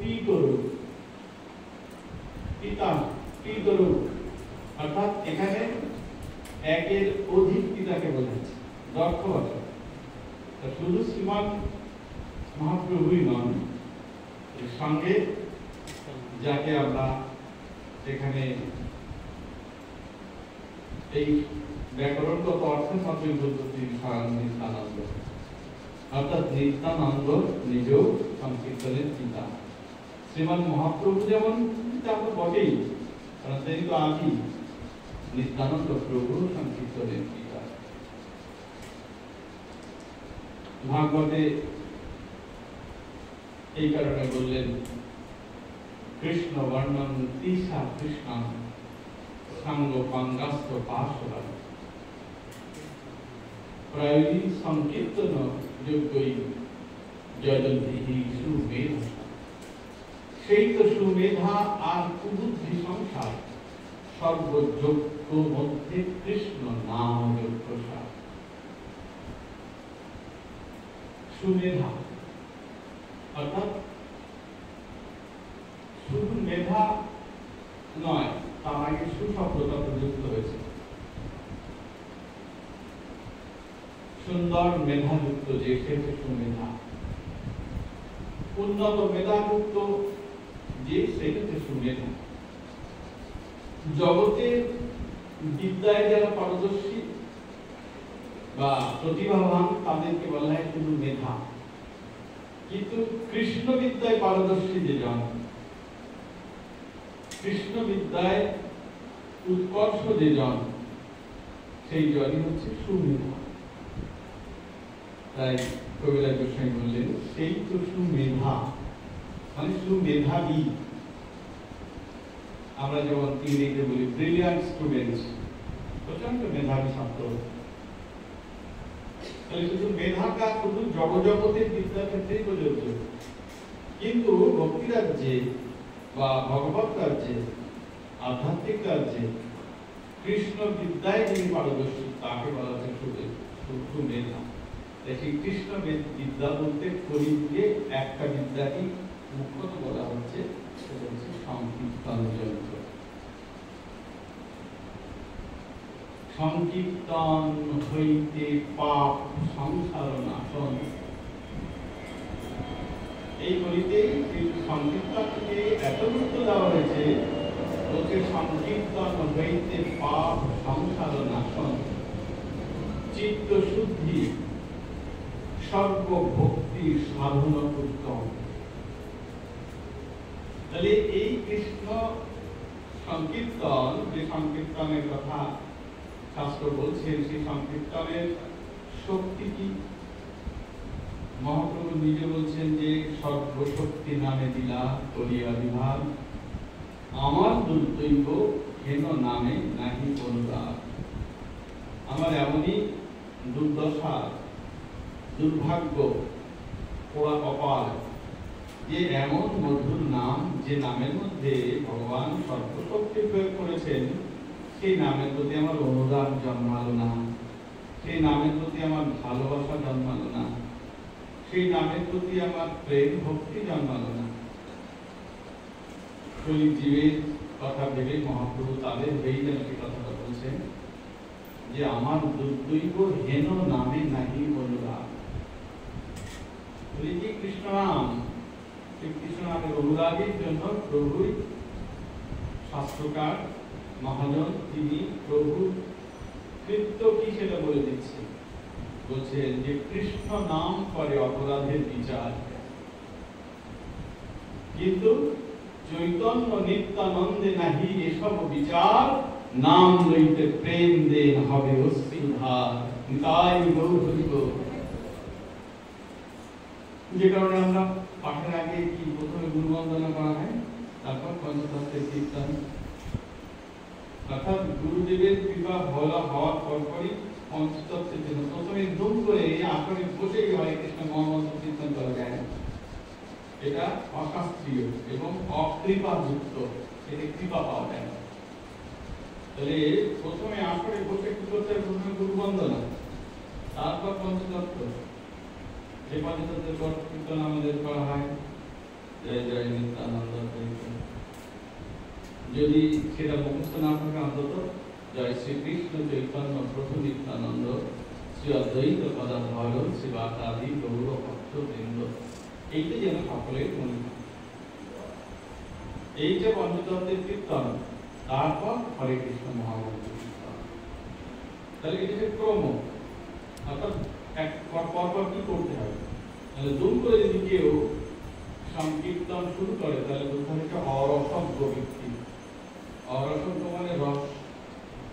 পিতরূপ, পিতা পিতরূপ, অর্থাৎ এখানে একের অধিক পিতাকে বোঝাচ্ছে, দর্শবাচক। শুধু শ্রীমান মহাপ্রভুই নন, এর সঙ্গে যাকে আমরা এখানে এই ব্যাকরণগত অর্থের মাধ্যমে বলতে নিত্যানন্দ, অর্থাৎ নিত্যানন্দ নিজেও সংকীর্তনের পিতা। শ্রীমান মহাপ্রভু যেমন পিতা তো বটেই, কারণ তিনি তো আদি, নিত্যানন্দ প্রভু সংকীর্তনের পিতা। ভাগবতে এই কারণে বললেন কৃষ্ণ বর্ণন তৃষা কৃষ্ণ সাঙ্গ পাঙ্গাস্ত পাশরা প্রায়ই সংকীর্তন যোগ্যই জয়ন্তি সুমেধা। সেই তো সুমেধা আর কুবুদ্ধি সংসার, সর্বযোগ্য মধ্যে কৃষ্ণ নাম প্রসার। সুমেধা অর্থাৎ শুধু মেধা নয়, তার আগে সুশব্দটা প্রযুক্ত হয়েছে। সুন্দর মেধাযুক্ত যে, সে হচ্ছে সুমেধা। উন্নত মেধাযুক্ত যে, সে হচ্ছে সুমেধা। জগতের বিদ্যায় যারা পারদর্শী বা প্রতিভাবান, তাদেরকে বলা হয় শুধু মেধা। কিন্তু কৃষ্ণ বিদ্যায় পারদর্শী যে জন, কৃষ্ণ বিদ্যায় উৎকর্ষ যে জন, সেই জনই হচ্ছে সুমেধা। তাই কবিরাজ গোস্বামী বললেন সেই তো সুমেধা, মানে সুমেধাবী। আমরা যেমন ইংরেজিতে বলি ব্রিলিয়ান্ট স্টুডেন্ট, প্রচন্ড মেধাবী ছাত্র। তাহলে শুধু মেধাটা শুধু জগজগতের বিদ্যার ক্ষেত্রেই প্রযোজ্য, কিন্তু ভক্তি রাজ্যে বা ভগবত রাজ্যে, আধ্যাত্মিক রাজ্যে কৃষ্ণ বিদ্যায় যিনি পারদর্শী, তাকে বলা হচ্ছে সুমেধা। সেই কৃষ্ণ বিদ্যা বলতে কলিযুগে একটা বিদ্যাকে মুখ্যত বলা হচ্ছে, সেটা হচ্ছে সংকীর্তন যন্ত্র। সংকীর্তন হইতে পাপ সংসার নাশন। এই বলিতেই সংকীর্তনকে এত গুরুত্ব দেওয়া হয়েছে, বলছে সংকীর্তন হইতে পাপ সংসার নাশন, চিত্ত শুদ্ধি সর্বভক্তি সাধন উত্তম। তাহলে এই কৃষ্ণ সংকীর্তন, যে সংকীর্তনের কথা শাস্ত্র বলছেন, সেই সংকীর্তনের শক্তি কি? মহাপ্রভু নিজে বলছেন যে সর্বশক্তি নামে দিলা করিয়া বিভাগ, আমার দুর্দৈব হেন নামে নাহি অনুরাগ। আমার এমনই দুর্দশা, দুর্ভাগ্য, পোড়া কপাল, যে এমন মধুর নাম, যে নামের মধ্যে ভগবান সর্বশক্তি প্রয়োগ করেছেন, সেই নামের প্রতি আমার অনুরাগ জন্মালো না, সেই নামের প্রতি আমার ভালোবাসা জন্মালো না, সেই নামের প্রতি আমার প্রেম ভক্তি জন্মালো না। শরীর জীবের কথা ভেবে মহাপ্রভু তাদের হয়েই যেন সে কথাটা বলছেন যে আমার দুর্দৈব হেন নামে নাহি অনুরাগ। যে কৃষ্ণ নাম, সেই কৃষ্ণ নামের অনুরাগের জন্য প্রভুই শাস্ত্রকার মহাজন, তিনি প্রভু কৃত্য কি সেটা বলে দিচ্ছেন। বলছেন যে কৃষ্ণ নাম করে অপরাধের বিচার, কিন্তু চৈতন্য নিত্যানন্দে নাহি এসব বিচার, নাম লইতে প্রেম দেন হবে অশ্রুধার। তাই গৌরব, যে কারণে আমরা পাঠের আগে কি প্রথমে গুরুবন্দনা করা হয়, তারপর পঞ্চতত্ত্বের কীর্তন, অর্থাৎ গুরুদেবের কৃপা হওয়ার পরপরই পঞ্চতত্ত্বের জন্য প্রথমে দুম করে আসলে বসেই হরে কৃষ্ণ মহামন্ত্র কীর্তন করা যায় না। এটা অশাস্ত্রীয় এবং অকৃপাযুক্ত, এতে কৃপা পাওয়া যায় না। তাহলে প্রথমে আসরে বসে কি করতে হয়? প্রথমে গুরুবন্দনা, তারপর পঞ্চতত্ত্ব। যে পঞ্চতত্ত্বের কীর্তন আমাদের করা হয়, জয় জয় নিত্য যদি সেটা মুখস্থ না থাকে অন্তত জয় শ্রীকৃষ্ণ চৈতন্য প্রভু নিত্যানন্দ শ্রী অদ্বৈত গদাধর শ্রীবাসাদি গৌর ভক্তবৃন্দ, এইটা যেন সকলের মনে হয়। এই যে পঞ্চতন্ত্রের কীর্তন, তারপর হরে কৃষ্ণ মহামন্ত্র কীর্তন, তাহলে এটা যে ক্রম, অর্থাৎ এক পরপর কি করতে হবে। তাহলে দুম করে যদি কেউ সংকীর্তন শুরু করে তাহলে বুঝতে হবে অরসজ্ঞ ব্যক্তি। অরসজ্ঞ মানে রস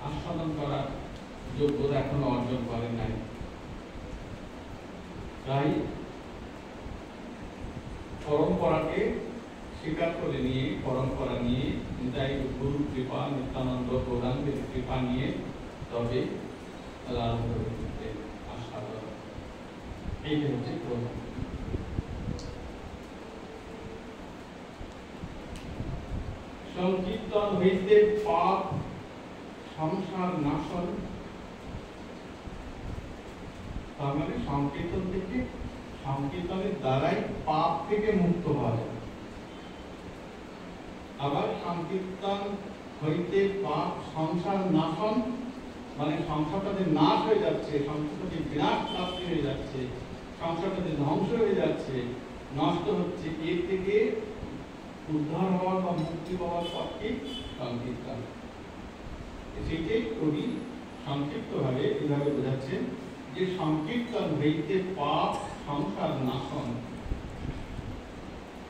আস্বাদন করার যোগ্যতা এখনো অর্জন করেন নাই। তাই পরম্পরাকে স্বীকার করে নিয়ে, পরম্পরা নিয়ে, নিতাই গুরু কৃপা, নিত্যানন্দ গৌরাঙ্গের কৃপা নিয়ে তবে আস্বাদন, এইটা হচ্ছে ক্রম। সংকীর্তন হইতে পাপ সংসার নাশন, তার মানে সংকীর্তন থেকে, সংকীর্তনের দ্বারাই পাপ থেকে মুক্ত হওয়া যায়। আবার সংকীর্তন হইতে পাপ সংসার নাশন, মানে সংসারটা যে নাশ হয়ে যাচ্ছে, সংসারটা যে বিনাশ প্রাপ্তি হয়ে যাচ্ছে, সংসারটা যে ধ্বংস হয়ে যাচ্ছে, নষ্ট হচ্ছে, এর থেকে উদ্ধার হওয়ার বা মুক্তি পাওয়ার পথকে সংকীর্তন। সেটাই কবি সংক্ষিপ্ত ভাবে এভাবে বোঝাচ্ছেন যে সংকীর্তন হইতে পাপ সংসার নাশন।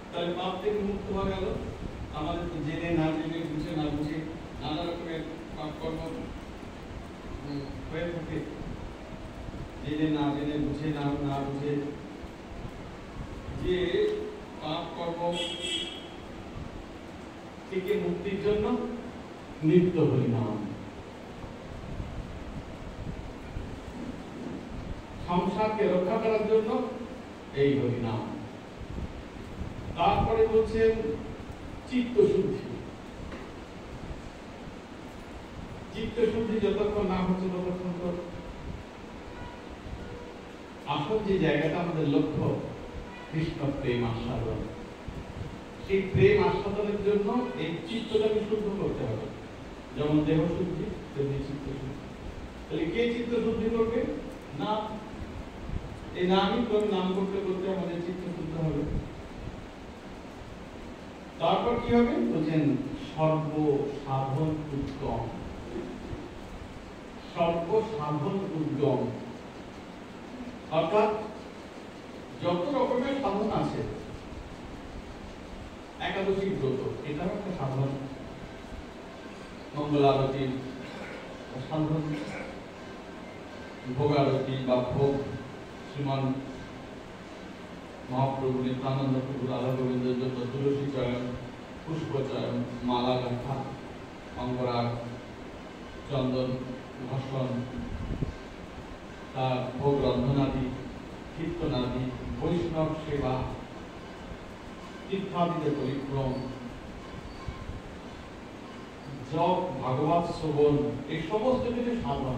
তাহলে পাপ থেকে মুক্ত হওয়া গেল। আমাদের তো জেনে না জেনে, বুঝে না বুঝে নানা রকমের পাপ কর্ম হয়ে থাকে। জেনে না জেনে, বুঝে না না বুঝে যে পাপ কর্ম থেকে মুক্তির জন্য নিত্য হরিনাম, সংসারকে রক্ষা করার জন্য এই হরিনাম। তারপরে বলছেন চিত্তশুদ্ধি। চিত্তশুদ্ধি যতক্ষণ না হচ্ছে ততক্ষণ তো আসল যে জায়গাটা আমাদের লক্ষ্য কৃষ্ণ প্রেম আস্বাদন, সেই প্রেম আস্বাদনের জন্য এই চিত্তটাকে শুদ্ধ করতে হবে। যেমন দেহ শুদ্ধি, তেমনি চিত্ত শুদ্ধি। তাহলে কে চিত্ত শুদ্ধি করবে? না, এই নামই নাম করতে করতে আমাদের চিত্ত শুদ্ধ হবে। তারপর কি হবে বলছেন সর্ব সাধন উদ্গম। সর্ব সাধন উদ্গম অর্থাৎ যত রকমের সাধন আছে, একাদশী ব্রত এটাও একটা সাধন, মঙ্গল আরতি সাধন, ভোগ আরতি বা ভোগ শ্রীমান মহাপ্রভু নিত্যানন্দ প্রভু রাধা গোবিন্দের জন্য তুলসী চয়ন, পুষ্প চয়ন, মালা গাঁথা, অঙ্গরাগ, চন্দন ঘষণ, তার ভোগ রন্ধনাদি, কীর্তনাদি, বৈষ্ণব সেবা, তীর্থাদিতে পরিক্রম, জপ, ভাগবত শ্রবণ, এই সমস্ত কিছু সাধন।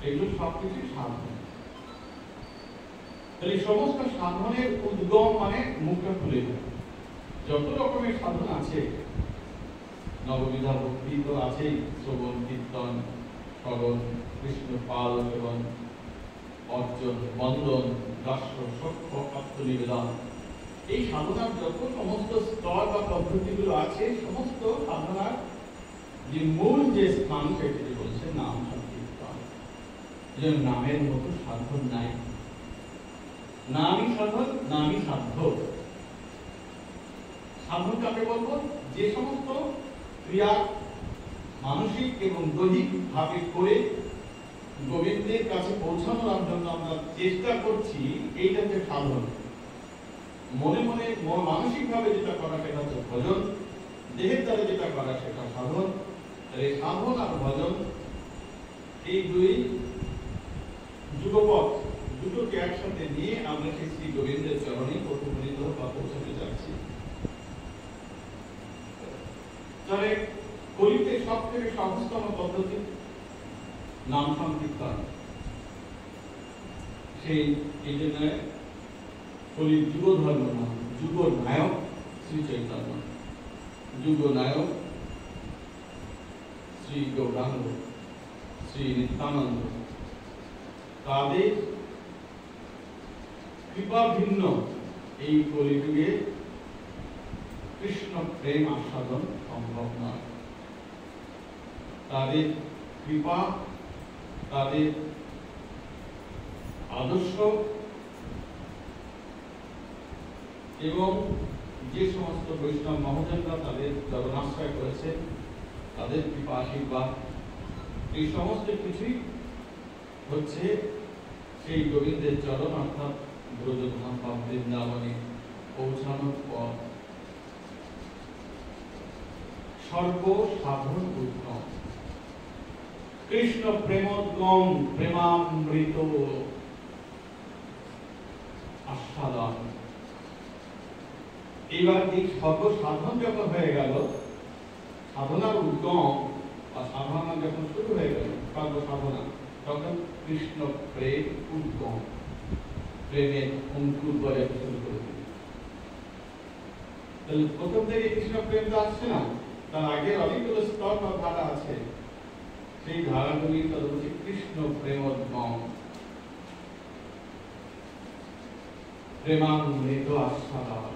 এগুলো সবকিছু সাধন। তাহলে সমস্ত সাধনের উদ্গম মানে মুখটা খুলে যায়। যত রকমের সাধন আছে, নববিধা ভক্তি তো আছেই, শ্রবণ, কীর্তন, স্মরণ, কৃষ্ণ পাল সেবন, অর্জন, বন্দন, দাস্য, সক্ষ, আত্মনিবেদন, এই সাধনার যত সমস্ত স্তর বা পদ্ধতিগুলো আছে, সমস্ত সাধনার যে মূল যে স্থান সেটি বলছে নাম সংকীর্তন। নামের মতো সাধন নাই, নামই সাধন, নামই সাধ্য। সাধন কাকে বলবো? যে সমস্ত ক্রিয়া মানসিক এবং দৈহিক ভাবে করে গোবিন্দের কাছে পৌঁছানোর জন্য আমরা চেষ্টা করছি, এইটা হচ্ছে সাধন। মনে মনে মানসিক ভাবে যেটা করা সেটা হচ্ছে ভজন, দেহের দ্বারা যেটা করা সেটা সাধন। এই সাধন আর ভজন এই দুই যুগপথ দুটোকে একসাথে নিয়ে আমরা সেই শ্রী গোবিন্দের চরণে প্রতিফলিত বা পৌঁছাতে যাচ্ছি। তাহলে কলিতে সব থেকে সহজতম পদ্ধতি নাম সংকীর্তন। সেই এই জন্য কলির যুগ ধর্ম নাম, যুগ নায়ক শ্রী চৈতন্য। যুগনায়ক শ্রী গৌরাঙ্গ, শ্রী নিত্যানন্দ, তাদের কৃপা ভিন্ন এই কলিযুগে কৃষ্ণ প্রেম আস্বাদন সম্ভব নয়। তাদের কৃপা, তাদের আদর্শ এবং যে সমস্ত বৈষ্ণব মহাজনরা তাদের চরণাশ্রয় করেছে, তাদের কৃপা আশীর্বাদ, এই সমস্ত কিছুই হচ্ছে সেই গোবিন্দের চরণ অর্থাৎ ব্রজধাম বা বৃন্দাবনে পৌঁছানোর পর সর্বসাধন উত্তম কৃষ্ণ প্রেমোদ্গম প্রেমামৃত আস্বাদন। এবার এই সর্বসাধন যখন হয়ে গেল, সাধনার উদ্গম বা সাধনা যখন শুরু হয়ে গেল, সর্বসাধনা, তখন কৃষ্ণ প্রেম উদ্গম, প্রেমের অঙ্কুর বলে শুরু করে দিল। তাহলে প্রথম থেকে কৃষ্ণ প্রেম তো আসছে না, তার আগে অনেকগুলো স্তর বা ধারা আছে, সেই ধারাগুলি তাদের হচ্ছে কৃষ্ণ প্রেমোদ্গম প্রেমামৃত আস্বাদন।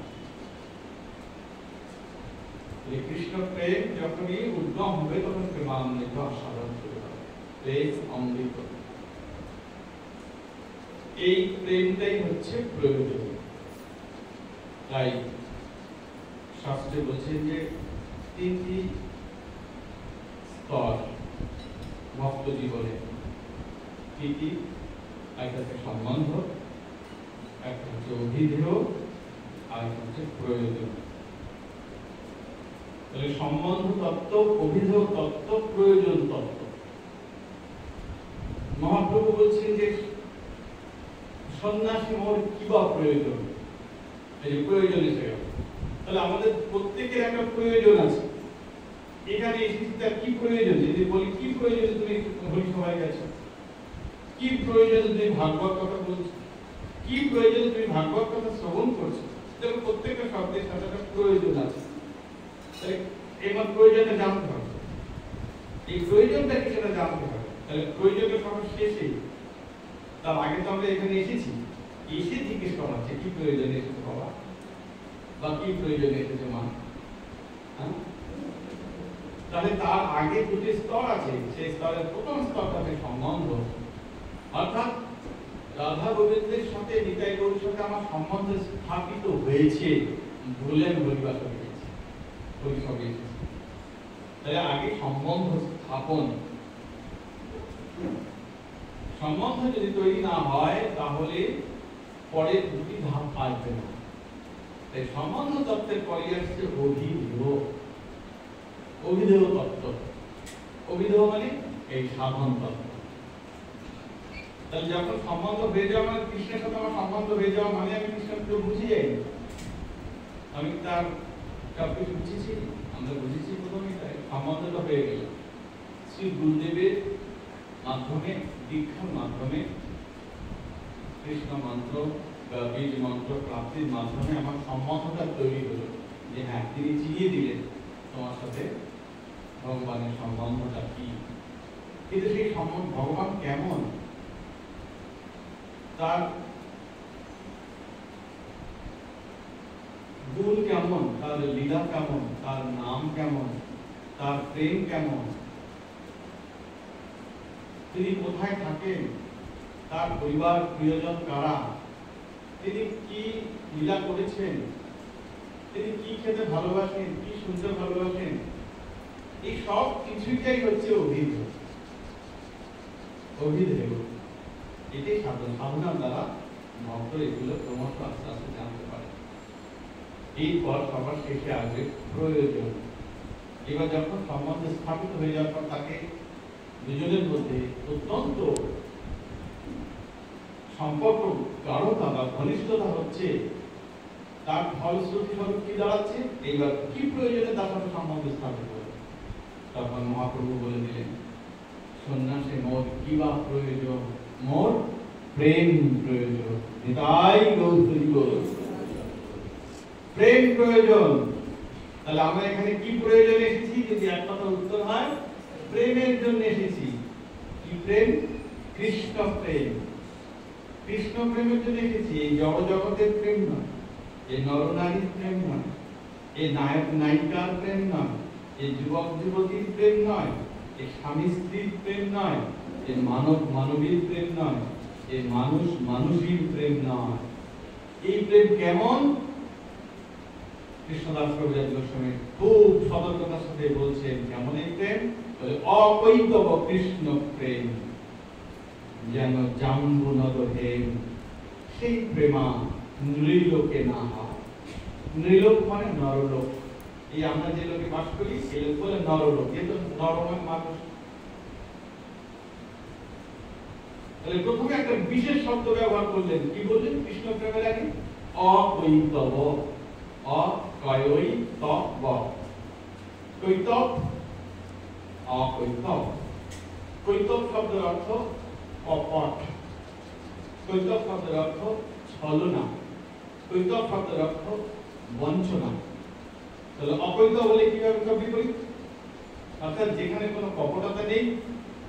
কৃষ্ণ প্রেম যখনই উদ্গম হবে তখন প্রেমামৃত আস্বাদন শুরু হবে, প্রেম অমৃত। এই প্রেমটাই হচ্ছে প্রয়োজন। তাই শাস্ত্রে বলছেন যে তিনটি স্তর ভক্ত জীবনে, কি কি? একটা হচ্ছে সম্বন্ধ, একটা হচ্ছে অভিধেয়, আর একটা হচ্ছে প্রয়োজন। তাহলে সম্বন্ধ তত্ত্ব, অভিধেয় তত্ত্ব, প্রয়োজন তত্ত্ব। মহাপ্রভু বলছেন যে সন্ন্যাসী মোর কি বা প্রয়োজন, এই যে প্রয়োজন এসে গেল। তাহলে আমাদের প্রত্যেকের একটা প্রয়োজন আছে। এখানে এসেছি তার কি প্রয়োজন? যদি বলি কি প্রয়োজন তুমি হরি সভায় গেছো, কি প্রয়োজন তুমি ভাগবত কথা বলছো, কি প্রয়োজন তুমি ভাগবত কথা শ্রবণ করছো, দেখো প্রত্যেকটা শব্দের সাথে একটা প্রয়োজন আছে। তাহলে এবার প্রয়োজনটা জানতে হবে, এই প্রয়োজনটা কি সেটা জানতে হবে। তাহলে প্রয়োজনটা সবার শেষে, তার আগে তো আমরা এখানে এসেছি, এসে জিজ্ঞেস করা হচ্ছে কি প্রয়োজনে এসেছে বাবা, বা কি প্রয়োজনে এসেছে মা। তাহলে তার আগে দুটি স্তর আছে, সেই স্তরের প্রথম স্তরটা হচ্ছে সম্বন্ধ, অর্থাৎ রাধা গোবিন্দের সাথে, নিতাই গৌরের সাথে আমার সম্বন্ধ স্থাপিত হয়েছে, ভুলে আমি হরিবাসে গেছি, হরিসভে এসেছি। তাহলে আগে সম্বন্ধ স্থাপন। সম্বন্ধ যদি তৈরি না হয় তাহলে পরের দুটি ধাপ আসবে না। তাই সম্বন্ধ তত্ত্বের পরে আসছে অভিধেয়, অভিধেয় তত্ত্ব। অভিধেয় মানে এই সাধন তত্ত্ব। তাহলে যখন সম্বন্ধ হয়ে যাওয়া মানে কৃষ্ণের সাথে আমার সম্বন্ধ হয়ে যাওয়া মানে আমি কৃষ্ণকে বুঝে যাই, আমি তার সবকিছু বুঝেছি, আমরা বুঝেছি প্রথমে, তাই সম্বন্ধটা হয়ে গেল। শ্রী গুরুদেবের মাধ্যমে, দীক্ষার মাধ্যমে, কৃষ্ণ মন্ত্র বা বীজ মন্ত্র প্রাপ্তির মাধ্যমে আমার সম্বন্ধটা তৈরি হলো, যে হ্যাঁ তিনি চিনিয়ে দিলেন তোমার সাথে ভগবানের সম্বন্ধটা কি। কিন্তু সেই সম্বন্ধ ভগবান কেমন, তার গুণ কেমন, তার লীলা কেমন, তার নাম কেমন, তার প্রেম কেমন, তিনি কোথায় থাকেন, তার পরিবার প্রিয়জন কারা, তিনি কি লীলা করেছেন, তিনি কি খেতে ভালোবাসেন, কি শুনতে ভালোবাসেন, এই সব কিছুটাই হচ্ছে অভিধেয়। অভিধেয় এটাই সাধন। সাধনার দ্বারা ভক্ত এগুলো ক্রমশ আস্তে আস্তে জানতে পারে। এরপর সবার শেষে আসবে প্রয়োজন। এবার যখন সম্বন্ধ স্থাপিত হয়ে যাওয়ার পর তাকে দুজনের মধ্যে অত্যন্ত সম্পর্ক গাঢ়তা বা ঘনিষ্ঠতা হচ্ছে, তার ফলশ্রুতি স্বরূপ কি দাঁড়াচ্ছে, এইবার কি প্রয়োজনে তার সাথে সম্বন্ধ স্থাপিত হবে। তখন মহাপ্রভু বলে দিলেন সন্ন্যাসে মোর কি বা প্রয়োজন, মোর প্রেম প্রয়োজন। নিতাই গৌর হরি বল, প্রেম প্রয়োজন। তাহলে আমরা এখানে কি প্রয়োজনে এসেছি? যদি এক কথা উত্তর হয় প্রেমের জন্য এসেছি। কি প্রেম? কৃষ্ণ প্রেম। কৃষ্ণ প্রেমের জন্য এসেছি। এই জড় জগতের প্রেম নয়, এই নরনারীর প্রেম নয়, এই নায়ক নায়িকার প্রেম নয়, এই যুবক যুবতীর প্রেম নয়, এই স্বামী স্ত্রীর প্রেম নয়, এই মানব মানবীর প্রেম নয়, এই মানুষ মানুষীর প্রেম নয়। এই প্রেম কেমন? কৃষ্ণদাস কবিরাজ গোস্বামী খুব সতর্কতার সাথে বলছেন কেমন এই প্রেম? বলে অকৈতব কৃষ্ণ প্রেম যেন জাম্বু নদ হেম। সেই প্রেমা নৃলোকে না হয়। নৃলোক মানে নরলোক। এই আমরা যে লোকে বাস করি সেই লোক বলে নরলোক। কিন্তু নর মানে মানুষ। তাহলে প্রথমে একটা বিশেষ শব্দ ব্যবহার করলেন। কি বললেন কৃষ্ণ প্রেমের আগে? অকৈতব। অকৈতব। কৈতব, অকৈতব। কৈতব শব্দের অর্থ কপট। কৈতব শব্দের অর্থ ছলনা। কৈতব শব্দের অর্থ বঞ্চনা। তাহলে অকৈতব বলে কিভাবে বিপরীত? অর্থাৎ যেখানে কোনো কপটতা নেই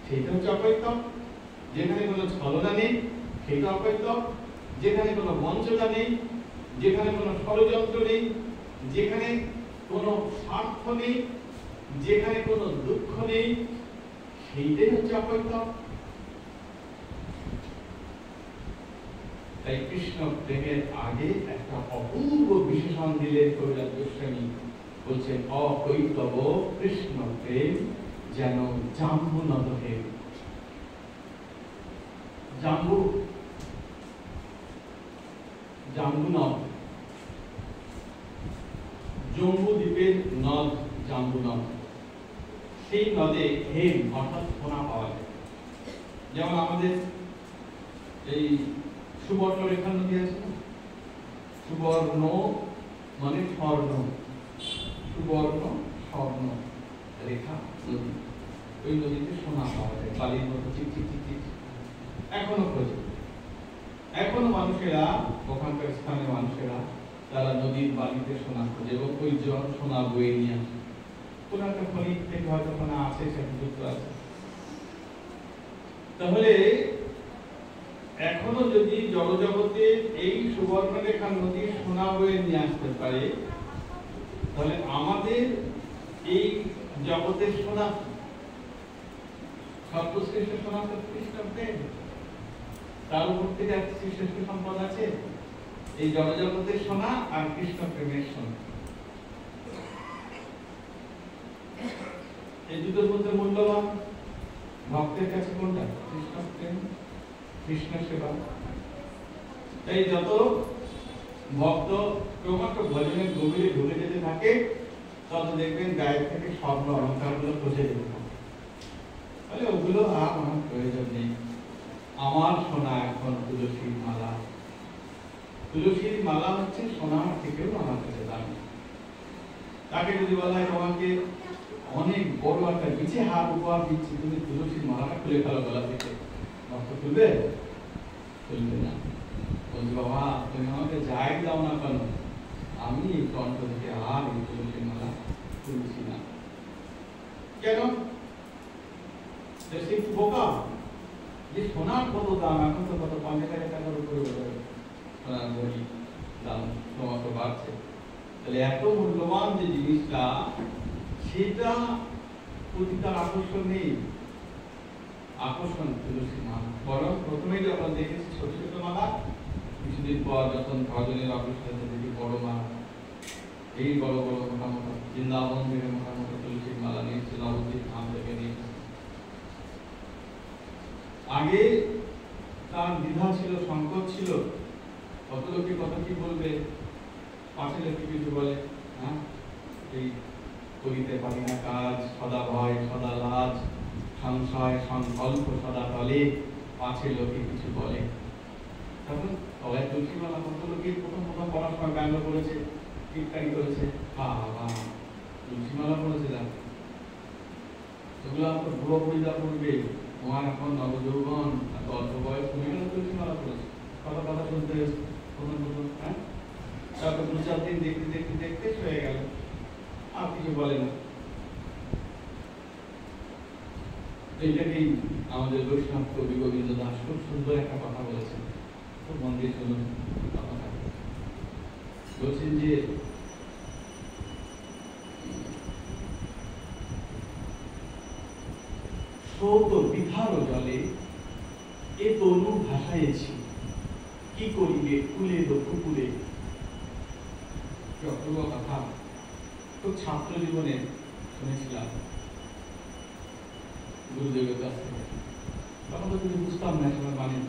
সেটা হচ্ছে অকৈতব, যেখানে কোনো ছলনা নেই সেটা অকৈতব, যেখানে কোনো বঞ্চনা নেই, যেখানে কোনো ষড়যন্ত্র নেই, যেখানে কোনো স্বার্থ নেই, যেখানে কোনো দুঃখ নেই সেইটাই হচ্ছে অকৈতব। তাই কৃষ্ণ প্রেমের আগে একটা অপূর্ব বিশেষণ দিলেন কবিরাজ গোস্বামী। বলছেন অকৈতব কৃষ্ণ প্রেম যেন জাম্বু নদ হেম। জাম্বু, জাম্বু নদ, জম্বু দ্বীপের নদ জাম্বু নদ। সেই নদে হেম অর্থাৎ সোনা পাওয়া যায়। যেমন আমাদের এই সুবর্ণ রেখা নদী আছে না? সুবর্ণ মানে স্বর্ণ, সুবর্ণ স্বর্ণ রেখা নদী। ওই নদীতে সোনা পাওয়া যায় বালির মতো চিকচিক চিকচিক। এখনো খোঁজে, এখনো মানুষেরা, ওখানকার স্থানীয় মানুষেরা তারা নদীর বালিতে সোনা খোঁজে এবং ওই জল সোনা বয়ে নিয়ে আসে। কোন একটা খনি থেকে হয়তো সোনা আছে, সেটা যুক্ত আছে। তাহলে এখনো যদি জগতে এই সুবর্ণরেখা নদী সোনা বয়ে নিয়ে আসতে পারে, তাহলে আমাদের এই জগতের সোনা, সর্বশ্রেষ্ঠ সোনা তো কৃষ্ণ প্রেম। তার উপর থেকে শ্রেষ্ঠ সম্পদ আছে এই জগতের সোনা আর কৃষ্ণ প্রেমের সোনা। এই দুটোর মধ্যে মূল্যবান ভক্তের কাছে কোনটা? কৃষ্ণ প্রেম, কৃষ্ণ সেবা। তাই যত ভক্ত ক্রমাগত ভজনের গভীরে ঢুকে যেতে থাকে তত দেখবেন গায়ের থেকে স্বর্ণ অলঙ্কার গুলো খসে যেতে থাকে। তাহলে ওগুলো আর আমার প্রয়োজন নেই। আমার সোনা এখন তুলসীর মালা। তুলসীর মালা হচ্ছে সোনার থেকেও আমার কাছে দামি। তাকে যদি বলা হয় তোমাকে অনেক বড় একটা বিছে হাত উপহার দিচ্ছি, তুমি তুলসীর মালাটা খুলে ফেলো গলা থেকে, রক্ত খুলবে? খুলবে না। বলছি বাবা তুমি আমাকে যাই দাও না কেন, আমি এই কণ্ঠ থেকে আর এই তুলসীর মালা খুলছি না। কেন? সে একটু বোকা। যে সোনার কত দাম, এখন তো কত ৫,০০০ টাকার উপরে সোনার বড়ি দাম ক্রমশ বাড়ছে। তাহলে এত মূল্যবান যে জিনিসটা, সেটা প্রতি তার আকর্ষণ নেই। আকর্ষণ তুলসী মালা। বরং প্রথমেই যখন দেখেছি ছোট ছোট মালা, কিছুদিন পর যখন ভজনের অগ্রসর দেখি বড় মালা, এই বড় বড় মোটামোটা বৃন্দাবন থেকে মোটামোটা তুলসীর মালা নিয়েছে, নবদ্বীপ ধাম থেকে নিয়েছে। আগে তার দ্বিধা ছিল, সংকট ছিল, কত লোকে কত কি বলবে, পাশে লোকে কিছু বলে, হ্যাঁ এই করিতে পারি না কাজ, সদা ভয় সদা লাজ, সংশয় সংকল্প সদা তলে, পাছে লোকে কিছু বলে। তখন সবাই তুলসী মালা কত লোকে প্রথম প্রথম পড়ার সময় ব্যঙ্গ করেছে, টিটকারি করেছে, তুলসী মালা পড়েছে দেখ, এগুলো আপনার বুড়ো বুড়িরা পড়বে, তোমার এখন নবযৌবন এত অল্প বয়স, তুমি কেন তুলসী মালা পড়েছো? কথা কথা শুনতে প্রথম প্রথম, হ্যাঁ? তারপর ২-৪ দিন দেখতে দেখতে দেখতে হয়ে গেল। আর কিছু বলে না। এইটাকেই আমাদের বৈষ্ণব কবি গোবিন্দ দাস খুব সুন্দর একটা কথা বলেছেন, খুব মন দিয়ে শুনুন কথাটা। বলছেন যে স্রোত বিধার জলে এ তনু ভাসাইছি, কি করিবে কুলে কুকুরে। অপূর্ব কথা, খুব ছাত্র জীবনে শুনেছিলাম গুরুদেবের কাছ থেকে, তখন তো কিছু বুঝতাম না আসলে মানে।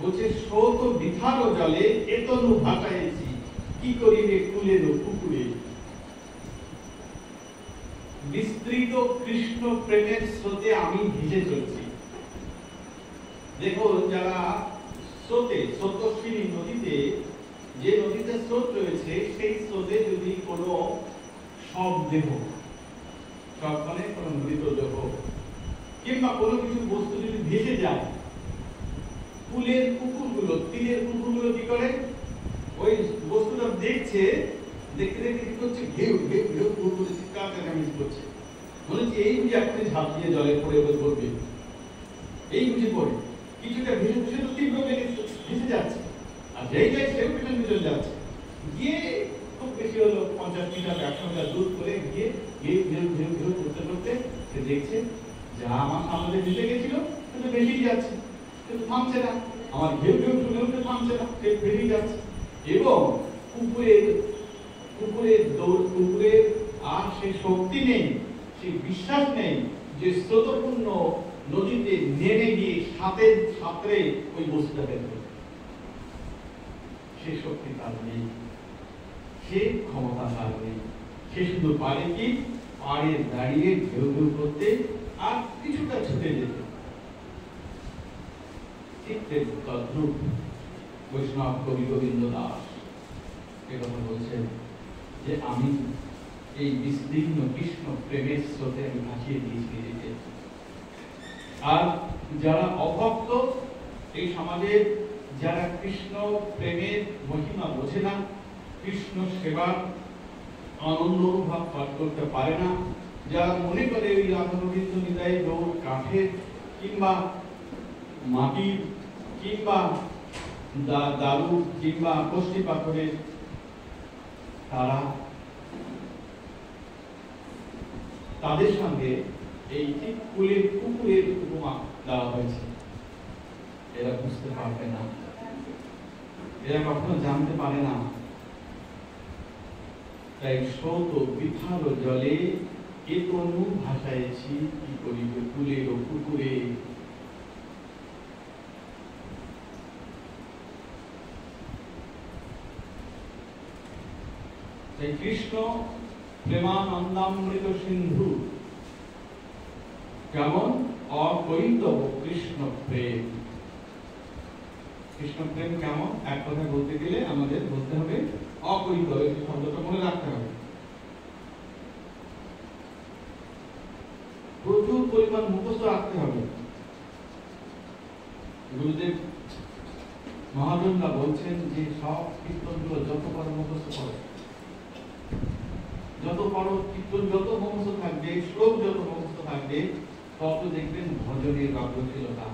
বলছে স্রোত বিধার জলে এ তনু ভাসাইছি, কি করিবে কুলে কুকুরে। বিস্তৃত কৃষ্ণ প্রেমের স্রোতে আমি ভিজে চলছি। দেখো যারা স্রোতে, স্রোতস্বিনী নদীতে, যে নদীতে স্রোত রয়েছে সেই স্রোতে যদি কোনো শবদেহ, সব মানে কোনো মৃত দেহ কিংবা কোনো কিছু বস্তু যদি ভেসে যায়, কুলের কুকুরগুলো, তীরের কুকুরগুলো কি করে, ওই বস্তুটা দেখছে, দেখতে দেখতে কি করছে, ঘেউ ঘেউ ঘেউ করে চিৎকার চেঁচামেচি করছে, মনে হচ্ছে এই বুঝি এখনই ঝাঁপ দিয়ে জলে পড়ে পড়বে, এই বুঝি পড়ে কিছুটা ভেসে ভেসে তো তীব্র বেগে ভেসে যাচ্ছে, আর যেই যায় সেও পেছন পেছন যাচ্ছে, গিয়ে খুব বেশি হলো 50 মিটার 100 মিটার দূর করে গিয়ে ঘেউ ঘেউ ঘেউ ঘেউ করতে করতে সে দেখছে যা আমার সামনে ভেসে গেছিল সেটা ভেসেই যাচ্ছে, কিন্তু থামছে না, আমার ঘেউ ঘেউ শুনেও তো থামছে না, সে ভেসেই যাচ্ছে। এবং কুকুরের আর সেই শক্তি নেই, সেই বিশ্বাস নেই যে স্রোতপূর্ণ নদীতে নেমে গিয়ে সাঁতরে ওই বস্তুটা বের করবে, সে শক্তি তার নেই, সে ক্ষমতা তার নেই। সে শুধু পারে কি, পাড়ে দাঁড়িয়ে ঢেউ ঢেউ করতে আর কিছুটা ছুটে যেতে। ঠিক তদ্রূপ বৈষ্ণব কবি গোবিন্দ দাস কথা বলছেন যে আমি এই বিস্তীর্ণ কৃষ্ণ প্রেমের স্রোতে আমি ভাসিয়ে দিয়েছি নিজেকে। আর যারা অভক্ত, এই সমাজে যারা কৃষ্ণ প্রেমের মহিমা বোঝে না, কৃষ্ণ সেবার আনন্দ অনুভব করতে পারে না, যারা মনে করে ওই রাধাগোবিন্দ নিতাই গৌর কাঠের কিংবা মাটির কিংবা দারু কিংবা কষ্টি পাথরের, তাদের সঙ্গে এই ঠিক কুলের কুকুরের উপমা দেওয়া হয়েছে। এরা বুঝতে পারবে না, এরা কখনো জানতে পারে না। তাই স্রোত বিথার জলে এ তনু ভাসাইছি, কি করিবে কুলের কুকুরে। কৃষ্ণ প্রেমানন্দামৃত সিন্ধু, যেমন অকৈতব কৃষ্ণ প্রেম। কৃষ্ণ প্রেম কেমন, এক কথা বলতে গেলে আমাদের বলতে হবে অকৈতব, এই শব্দটা মনে রাখতে হবে। প্রচুর পরিমাণ মুখস্থ রাখতে হবে। গুরুদেব মহাজনরা বলছেন যে সব কীর্তনগুলো যত বড় মুখস্থ করে, যত বড় কীর্তন যত মুখস্থ থাকবে, শ্লোক যত মুখস্থ থাকবে, তত দেখবেন ভজনের অগ্রশীলতা,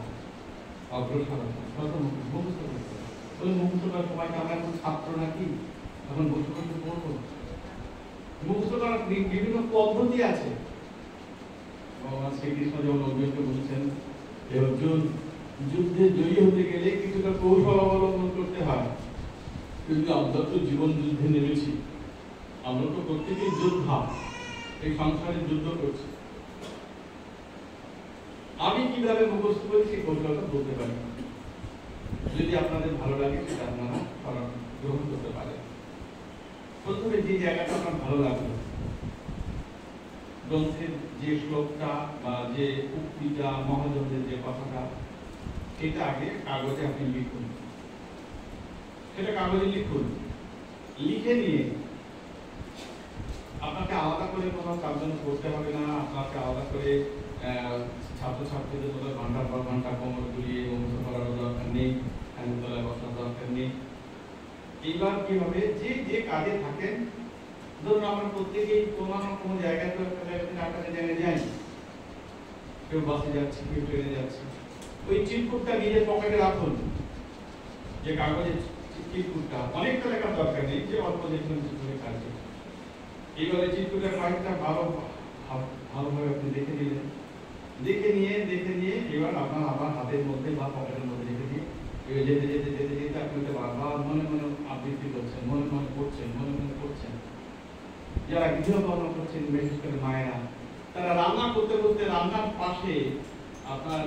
অগ্রসরতা তত মুখস্থ করতে হবে। ওই মুখস্থ করার সময় আমরা এখন ছাত্র নাকি, এখন বসে বসে পড়বো? মুখস্থ করার বিভিন্ন পদ্ধতি আছে। ভগবান শ্রীকৃষ্ণ যেমন অর্জুনকে বলছেন যে অর্জুন, যুদ্ধে জয়ী হতে গেলে কিছুটা কৌশল অবলম্বন করতে হয়, কিন্তু আমরা তো জীবন যুদ্ধে নেমেছি, আমরা তো প্রত্যেকেই যোদ্ধা, এই সংসারে যুদ্ধ করছি। আমি কিভাবে মুখস্থ করি সেই কৌশলটা বলতে পারি, যদি আপনাদের ভালো লাগে সেটা আপনারা গ্রহণ করতে পারেন। প্রথমে যে জায়গাটা আপনার ভালো লাগলো, গ্রন্থের যে শ্লোকটা বা যে উক্তিটা, মহাজনদের যে কথাটা, সেটা আগে কাগজে আপনি লিখুন। সেটা কাগজে লিখুন, লিখে নিয়ে আপনাকে আলাদা করে কোনো কার্যক্রম করতে হবে না, আপনাকে আলাদা করে ছাত্রছাত্রীদের মতো ঘন্টার পর ঘন্টা কোমর দুলিয়ে মুখস্থ করার দরকার নেই, ফ্যানের তলায় বসার দরকার নেই। এইবার কি হবে, যে যে কাজে থাকেন ধরুন আমরা প্রত্যেকেই কোনো না কোনো জায়গায় তো একটা জায়গা থেকে আরেকটা জায়গায় যাই, কেউ বাসে যাচ্ছে, কেউ ট্রেনে যাচ্ছে, ওই চিরকুটটা নিজের পকেটে রাখুন, যে কাগজের চিরকুটটা অনেকটা লেখার দরকার নেই, যে অল্প দেখুন চিরকুটে কাটছে। এইবারে চিরকুটের কয়েকটা ভালোভাবে আপনি দেখে নিলেন, দেখে নিয়ে এবার আপনার আবার হাতের মধ্যে বা পকেটের মধ্যে রেখে দিয়ে যেতে যেতে যেতে যেতে আপনি ওটা বারবার মনে মনে আবৃত্তি করছেন, মনে মনে পড়ছেন। যারা গৃহকর্ম করছেন, বিশেষ করে মায়েরা, তারা রান্না করতে করতে রান্নার পাশে আপনার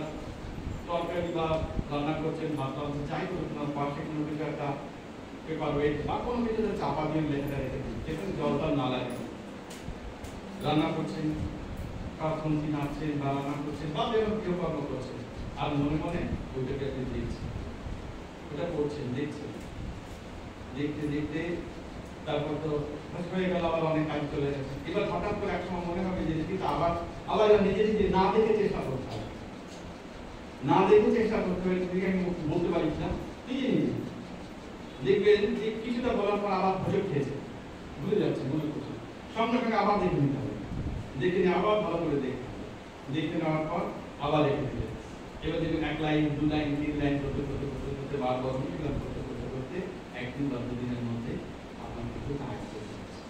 তরকারি বা রান্না করছেন, ভাত রান্না যাই করছেন, পাশে কোনো কিছু একটা পেপার ওয়েট বা কোনো কিছু চাপা দিয়ে লেখাটা রেখে দিন, যেখানে জলটা না লাগে। রান্না করছেন, কারখানি নাড়ছেন বা রান্না করছেন বা গৃহকর্ম করছেন, আর মনে মনে ওইটাকে আপনি দেখছেন, ওটা পড়ছেন, দেখতে তারপর তো হয়ে গেল, আবার অনেক কাজ চলে গেছে। এবার হঠাৎ করে এক সময় মনে হবে যে কিন্তু আবার নিজে না দেখে চেষ্টা করতে হবে, আমি বলতে পারি না, নিজে দেখবেন যে কিছুটা বলার পর আবার হোঁচট খেয়েছে, ভুলে যাচ্ছে, মনে করছে, সঙ্গে সঙ্গে আবার দেখে নিতে হবে, দেখে নিয়ে আবার ভালো করে দেখে নেওয়ার পর আবার রেখে দিলে, এবার দেখবেন 1 লাইন 2 লাইন 3 লাইন করতে বারবার অনুশীলন করতে একদিন বা 2 দিনের মধ্যে আপনার কিছু কাজ করতে পারছে।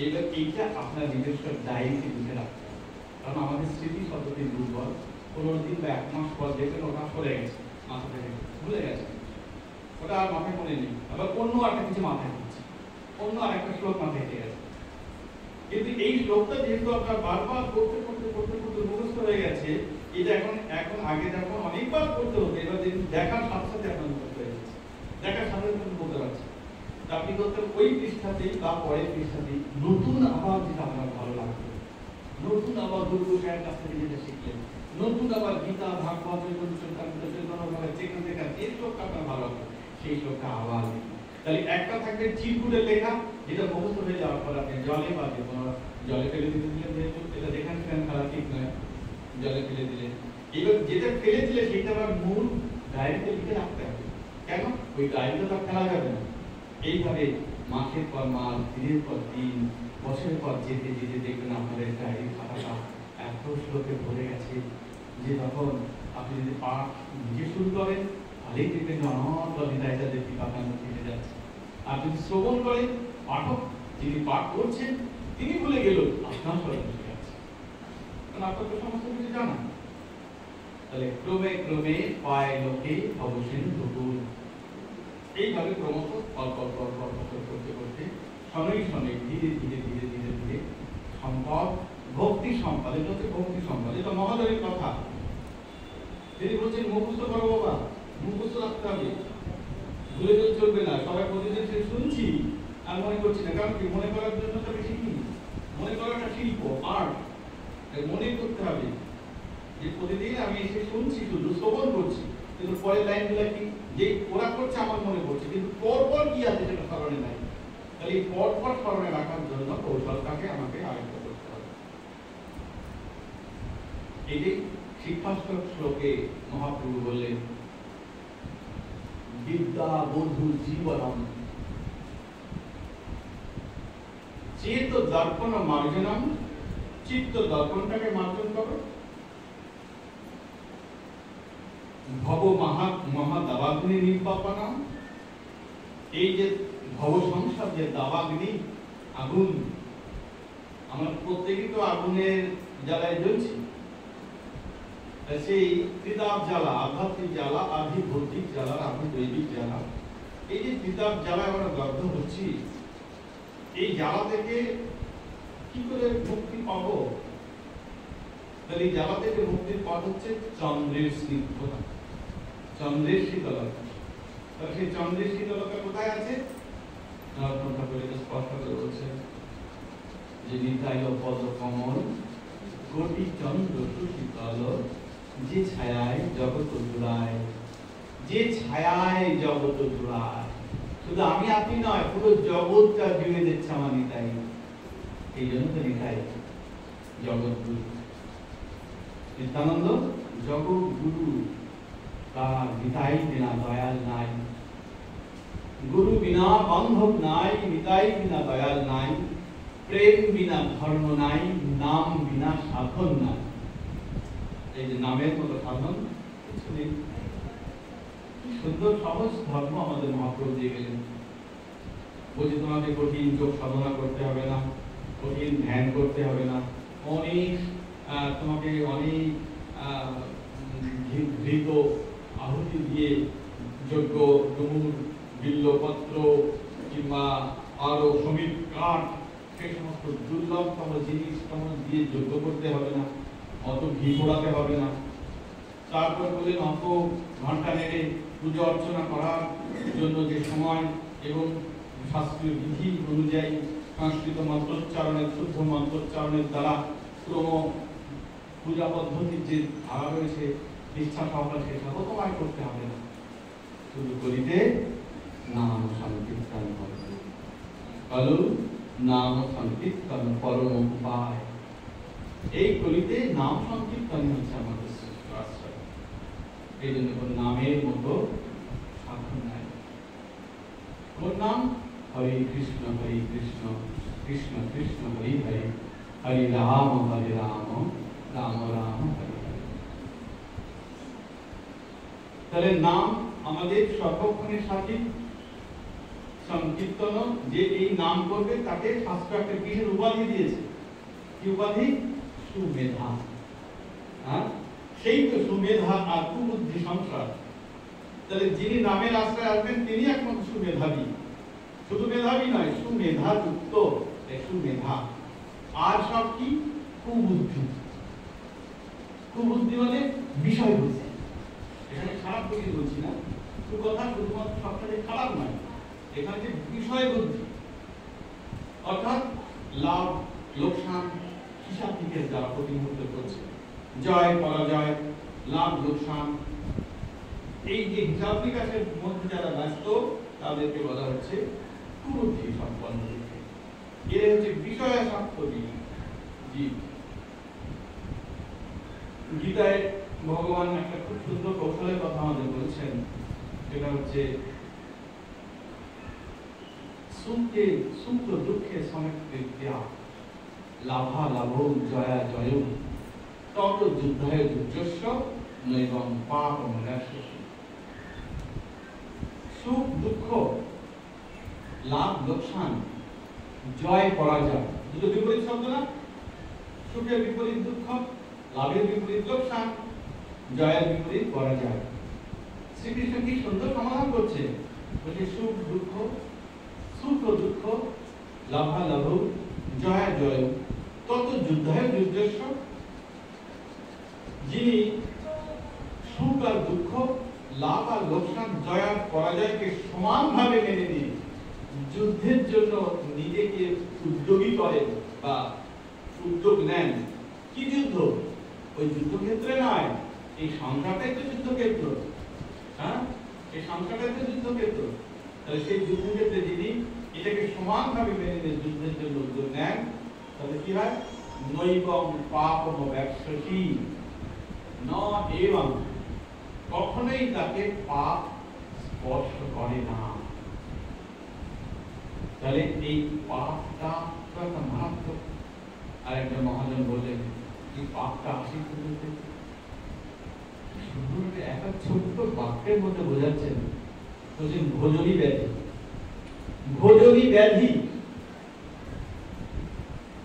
এবার এইটা আপনার নিজস্ব ডায়েরিতে লিখে রাখতে হবে, কারণ আমাদের স্মৃতি শব্দটি দুর্বল। 15 দিন বা 1 মাস পর দেখবেন ওটা সরে গেছে, মাথা থেকে ভুলে গেছে, ওটা আর মাথায় মনে নেই, আবার অন্য একটা কিছু মাথায় হচ্ছে, অন্য আরেকটা শ্লোক মাথায় এসে গেছে। কিন্তু এই শ্লোকটা যেহেতু আপনার বারবার করতে মুখস্থ হয়ে গেছে, এটা এখন আগে যখন অনেকবার করতে হতো, এবার দেখার সাথে সাথে আপনার মুখস্থ হয়ে যাচ্ছে, দেখার সাথে সাথে বলতে পারছে। আপনি করতেন ওই পৃষ্ঠাতেই বা পরের পৃষ্ঠাতেই নতুন আবার যেটা আপনার ভালো লাগবে, নতুন আবার গুরু গোসাইয়ের কাছ থেকে যেটা শিখলেন, নতুন আবার গীতা ভাগবত যেখান থেকে যে শ্লোকটা আপনার ভালো লাগবে সেই শ্লোকটা আবার লিখুন। তাহলে একটা থাকবে চিরকুটের লেখা, যেটা মুখস্থ হয়ে যাওয়ার পর আপনি জলে বা যে কোনো জলে ফেলে দিতে দিলেন, যেহেতু এটা যেখানে সেখানে ফেলা ঠিক নয়, জলে ফেলে দিলেন। এবার যেটা ফেলে দিলে সেটা আবার মূল ডায়েরিতে লিখে রাখতে হবে, কেন ওই ডায়েরিটা তো ফেলা যাবে না। এইভাবে মাসের পর মাস, দিনের পর দিন, বছরের পর যেতে যেতে দেখবেন আপনাদের ডায়েরির খাতাটা এত শ্লোকে ভরে গেছে যে তখন আপনি যদি পাঠ নিজে শুরু করেন তাহলেই দেখবেন অনেক হৃদয়টাদের আপনার ফিরে যাচ্ছে। আর যদি শ্রবণ করেন, পাঠক যিনি পাঠ করছেন তিনি ভুলে গেল, আপনার স্মরণে বসে আছে, কারণ আপনার তো সমস্ত কিছু জানা। তাহলে ক্রমে ক্রমে পায় লোকে অবশ্যই দুপুর, এইভাবে ক্রমশ অল্প করতে শনৈ ধীরে ধীরে সম্পদ, ভক্তি সম্পদ, এটা হচ্ছে ভক্তি সম্পদ, এটা মহাদেবের কথা। তিনি বলছেন মুখস্থ করো বাবা, মুখস্থ রাখতে হবে, ভুলে গেলে চলবে না। সবাই প্রতিদিন শুনছি আর মনে করছি না, কারণ কি মনে করার জন্য তো শিখি, মনে করাটা শিল্প, আর্ট, মনে করতে হবে যে প্রতিদিন আমি এসে শুনছি, শুধু শ্রবণ করছি, কিন্তু পরের লাইনগুলো কি যে ওরা করছে আমার মনে পড়ছে, কিন্তু পরপর কি আছে সেটা স্মরণে নাই। তাহলে এই পরপর স্মরণে রাখার জন্য কৌশলটাকে আমাকে আয়ত্ত করতে হবে। এই যে শিক্ষাষ্টক শ্লোকে মহাপ্রভু বললেন বিদ্যা বধূ জীবনম চেত দর্পণ মার্জনম, চিত্ত দর্পণটাকে মার্জন করো, ভব মহা দাবাগ্নি নির্বাপনম, এই যে ভব সংসার যে দাবাগ্নি আগুন, আমরা প্রত্যেকেই তো আগুনের জ্বালায় জ্বলছি, সেই ত্রিতাপ জ্বালা, আধ্যাত্মিক জ্বালা, আধি ভৌতিক জ্বালা, আধি দৈবিক জ্বালা, এই যে ত্রিতাপ জ্বালায় আমরা দগ্ধ হচ্ছি, এই জ্বালা থেকে কি করে মুক্তি পাবো? তাহলে এই জ্বালা থেকে মুক্তির পথ হচ্ছে চন্দ্রের স্নিগ্ধতা, চন্দ্রের শীতলতা। তাহলে সেই চন্দ্রের শীতলতা কোথায় আছে? নরোত্তম ঠাকুর স্পষ্ট করে বলছে যে নিতাই পদ কমল কোটি চন্দ্র সুশীতল, যে ছায়ায় জগৎ জুড়ায়, যে ছায়ায় জগৎ জুড়ায়। শুধু আমি আপনি নয়, পুরো জগৎটা জুড়ে দিচ্ছে আমার নিতাই। এই জন্য তো নিতাই জগৎ গুরু, নিত্যানন্দ জগৎ গুরু, তার নিতাই বিনা দয়াল নাই, গুরু বিনা বান্ধব নাই, নিতাই বিনা দয়াল নাই। প্রেম বিনা ধর্ম নাই, নাম বিনা সাধন নাই। এই যে নামের মতো সাধন কিছু নেই। সুন্দর সহজ ধর্ম আমাদের মহাপ্রভু দিয়ে গেলেন। বলছি তোমাকে কঠিন যোগ সাধনা করতে হবে না, কঠিন ধ্যান করতে হবে না, অনেক তোমাকে অনেক ঘৃত আহুতি দিয়ে যজ্ঞ ডুমুর বিল্লপত্র কিংবা আরো শ্রমিক কাঠ সেই সমস্ত দুর্লভতম জিনিস দিয়ে যজ্ঞ করতে হবে না, অত ঘি পোড়াতে হবে না। তারপর বলেন অত ঘন্টা নেড়ে পুজো অর্চনা করার জন্য যে সময় এবং শাস্ত্রীয় বিধি অনুযায়ী সংস্কৃত মন্ত্রোচ্চারণের শুদ্ধ মন্ত্রোচ্চারণের দ্বারা ক্রম পূজা পদ্ধতির যে ধারা রয়েছে নিষ্ঠা সহকারে সেটাও তোমায় করতে হবে না। শুধু করিতে নাম সংকীর্তন করবে, কালু নাম সংকীর্তন পরম উপায়। এই করিতে নাম সংকীর্তন হচ্ছে আমাদের শ্রেষ্ঠ আশ্রয়। এই জন্য কোন নামের মতো সাধন নাই। কোন নাম? হরে কৃষ্ণ কৃষ্ণ কৃষ্ণ হরি হরে, হরে রাম রাম রাম হরে হরে। তাহলে নাম আমাদের সর্বক্ষণের সাথী। সংকীর্তন যে এই নাম করবে তাকে শাস্ত্র একটা বিশেষ উপাধি দিয়েছে। কি উপাধি? সুমেধা। সেই তো সুমেধা আর কুবুদ্ধি সংসার। তাহলে যিনি নামের আশ্রয় আসবেন তিনি একমাত্র সুমেধাবী। শুধু মেধাবী নয়, সুমেধা যুক্ত। সুমেধা আর সব কি? কুবুদ্ধি। কুবুদ্ধি মানে বিষয় বুদ্ধি। এখানে খারাপ বুদ্ধি বলছি না, কথা শুধুমাত্র সবটাই খারাপ নয়, এখানে যে বিষয় বুদ্ধি অর্থাৎ লাভ লোকসান হিসাব নিকেশ দ্বারা প্রতি মুহূর্তে করছে, জয় পরাজয় লাভ লোকসান এই যে হিসাব নিকাশের মধ্যে যারা ব্যস্ত তাদেরকে বলা হচ্ছে কুবুদ্ধি সম্পন্ন। এর হচ্ছে বিষয়াসক্ত জীব। গীতায় ভগবান একটা খুব সুন্দর কৌশলের কথা আমাদের বলেছেন, সেটা হচ্ছে সুখ দুঃখে সমৃদ্ধা লাভা লাভ জয়া জয় তত যুদ্ধায় যুদ্ধস্য নৈবং পাপম রাক্ষসী। সুখ দুঃখ লাভ লোকসান জয় পরাজয় দুটো বিপরীত শব্দ না? সুখের বিপরীত দুঃখ, লাভের বিপরীত লোকসান, জয়ের বিপরীত পরাজয়। শ্রীকৃষ্ণ কি সুন্দর সমাধান করছে, বলছে সুখ দুঃখ সুখ দুঃখ লাভা লাভ জয় জয় তত যুদ্ধায় যুদ্ধস্য। যিনি সুখ আর দুঃখ লাভ আর লোকসান জয় আর পরাজয়কে সমানভাবে মেনে নিয়ে যুদ্ধের জন্য নিজেকে উদ্যোগী করেন বা উদ্যোগ নেন। কি যুদ্ধ? ওই যুদ্ধক্ষেত্রে নয়, এই সংসারটাই তো যুদ্ধক্ষেত্র। এই সংসারটাই তো যুদ্ধক্ষেত্র। তাহলে সেই যুদ্ধক্ষেত্রে যিনি এটাকে সমানভাবে মেনে নিয়ে যুদ্ধের জন্য উদ্যোগ নেন, তাহলে কি হয়? নৈবং পাপম ব্যক্ষসী ন এবং, কখনোই তাকে পাপ স্পর্শ করে না। তাহলে এই পাপটা একটা মারাত্মক। আর একজন মহাজন বললেন এই পাপটা আসি করতে একটা ছোট্ট বাক্যের মধ্যে বোঝাচ্ছেন, বলছেন ভোজনী ব্যাধি। ভোজনী ব্যাধি,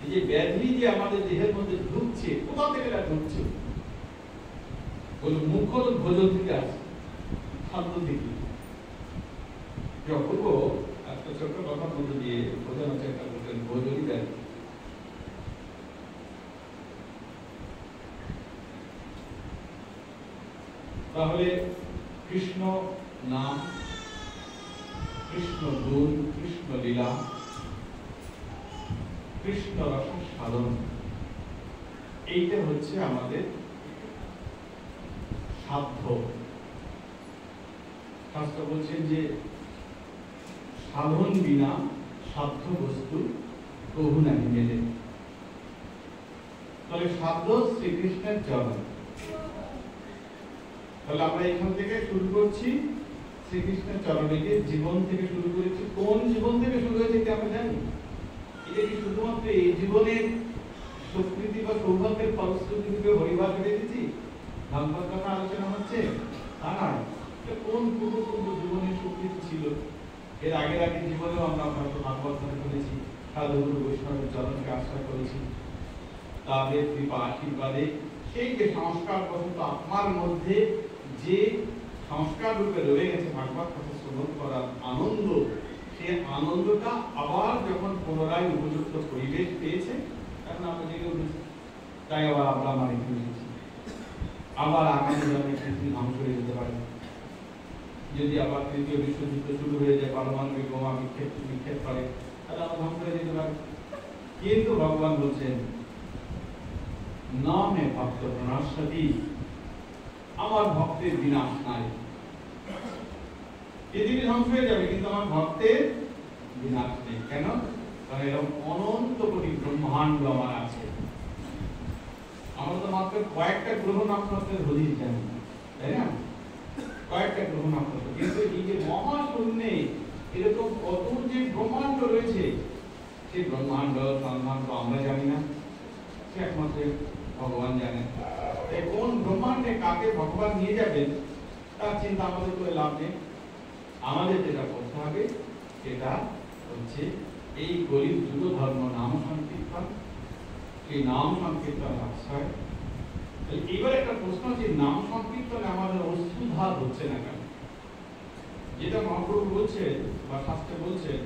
এই যে ব্যাধি যে আমাদের দেহের মধ্যে ঢুকছে, কোথা থেকে এটা ঢুকছে? বলুন, মুখ্য তো ভোজন থেকে আসে, খাদ্য থেকে। অপূর্ব একটা ছোট্ট কথার মধ্যে দিয়ে বোঝানোর চেষ্টা করতেন ভোজনী ব্যাধি। তাহলে কৃষ্ণ নাম, কৃষ্ণ গুণ, কৃষ্ণ লীলা, কৃষ্ণ রস সাধন, এইটা হচ্ছে আমাদের সাধ্য। শাস্ত্র বলছেন যে সাধন বিনা সাধ্য বস্তু কভু নাহি মেলে। তাহলে সাধ্য শ্রীকৃষ্ণের চরণ। তাহলে আমরা এখান থেকে শুরু করছি, শ্রীকৃষ্ণের চরণে গিয়ে জীবন থেকে শুরু করেছি। কোন জীবন থেকে শুরু হয়েছে কি আমরা জানি? এটা কি শুধুমাত্র এই জীবনের স্বীকৃতি বা সৌভাগ্যের ফলশ্রুতি রূপে হরিবাস বেঁধেছি, ভাগবত কথা আলোচনা হচ্ছে তা নয়। কোন পূর্ব জীবনের স্বীকৃতি ছিল, এর আগের জীবনেও আমরা হয়তো ভাগবত কথা শুনেছি, সাধুগুরু বৈষ্ণবের চরণকে আশ্রয় করেছি, তাদের কৃপা আশীর্বাদে সেই যে সংস্কার বশত আপনার মধ্যে যে সংস্কার রূপে রয়ে গেছে ভাগবত কথা শ্রবণ করার আনন্দ, সেই আনন্দটা আবার যখন পুনরায় উপযুক্ত পরিবেশ পেয়েছে তখন আমরা জেগে উঠেছি। তাই আবার আমরা মানে ফিরেছি, আবার আগামী জন্মে পৃথিবী ধ্বংস হয়ে যেতে পারে। যদি আবার তৃতীয় বিশ্বযুদ্ধ শুরু হয়ে যায়, পারমাণবিক বোমা নিক্ষেপ করে, তাহলে আমরা ধ্বংস হয়ে যেতে পারি। কিন্তু ভগবান বলছেন না মে ভক্ত প্রণাশতি, আমার ভক্তের বিনাশ নাই। পৃথিবী ধ্বংস হয়ে যাবে কিন্তু আমার ভক্তের বিনাশ নেই। কেন? কারণ এরকম অনন্ত কোটি ব্রহ্মাণ্ড আমার আছে। আমরা তো মাত্র কয়েকটা গ্রহ নক্ষত্রের হদিস জানি, তাই না? কয়েকটা গ্রহ নক্ষত্র, কিন্তু এই যে মহাশূন্যে এরকম কত যে ব্রহ্মাণ্ড রয়েছে, সেই ব্রহ্মাণ্ড সম্বন্ধ আমরা জানি না, সে একমাত্র ভগবান জানেন। কোন ব্রহ্মাণ্ডে কাকে ভগবান নিয়ে যাবেন তার চিন্তা আমাদের করে লাভ নেই। আমাদের যেটা করতে হবে সেটা হচ্ছে এই গরিব যুগ ধর্ম নাম সংকীর্তন, সেই নাম সংকীর্তন আশ্রয়। এবার একটা প্রশ্ন হচ্ছে, নাম সংকীর্তনে আমাদের অশ্রুধার হচ্ছে না কেন? যেটা মহাপ্রভু বলছেন বা শাস্ত্রে বলছেন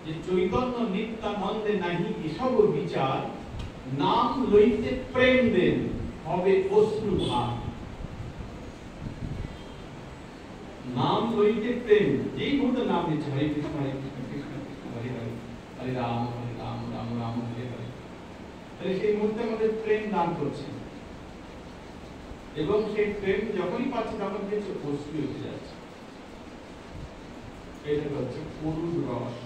যে চৈতন্য নিত্যানন্দে নাহি এসব বিচার, নাম লইতে প্রেম দেন হবে অশ্রুধার। নাম লইতে প্রেম, যেই মুহূর্তে নাম নিচ্ছে হরে কৃষ্ণ কৃষ্ণ কৃষ্ণ হরে হরে, হরে রাম রাম রাম হরে হরে, তাহলে সেই মুহূর্তে আমাদের প্রেম দান করছে, এবং সেই প্রেম যখনই পাচ্ছে তখন কিছু অশ্রু উঠে যাচ্ছে। এটা হচ্ছে করুণ রস,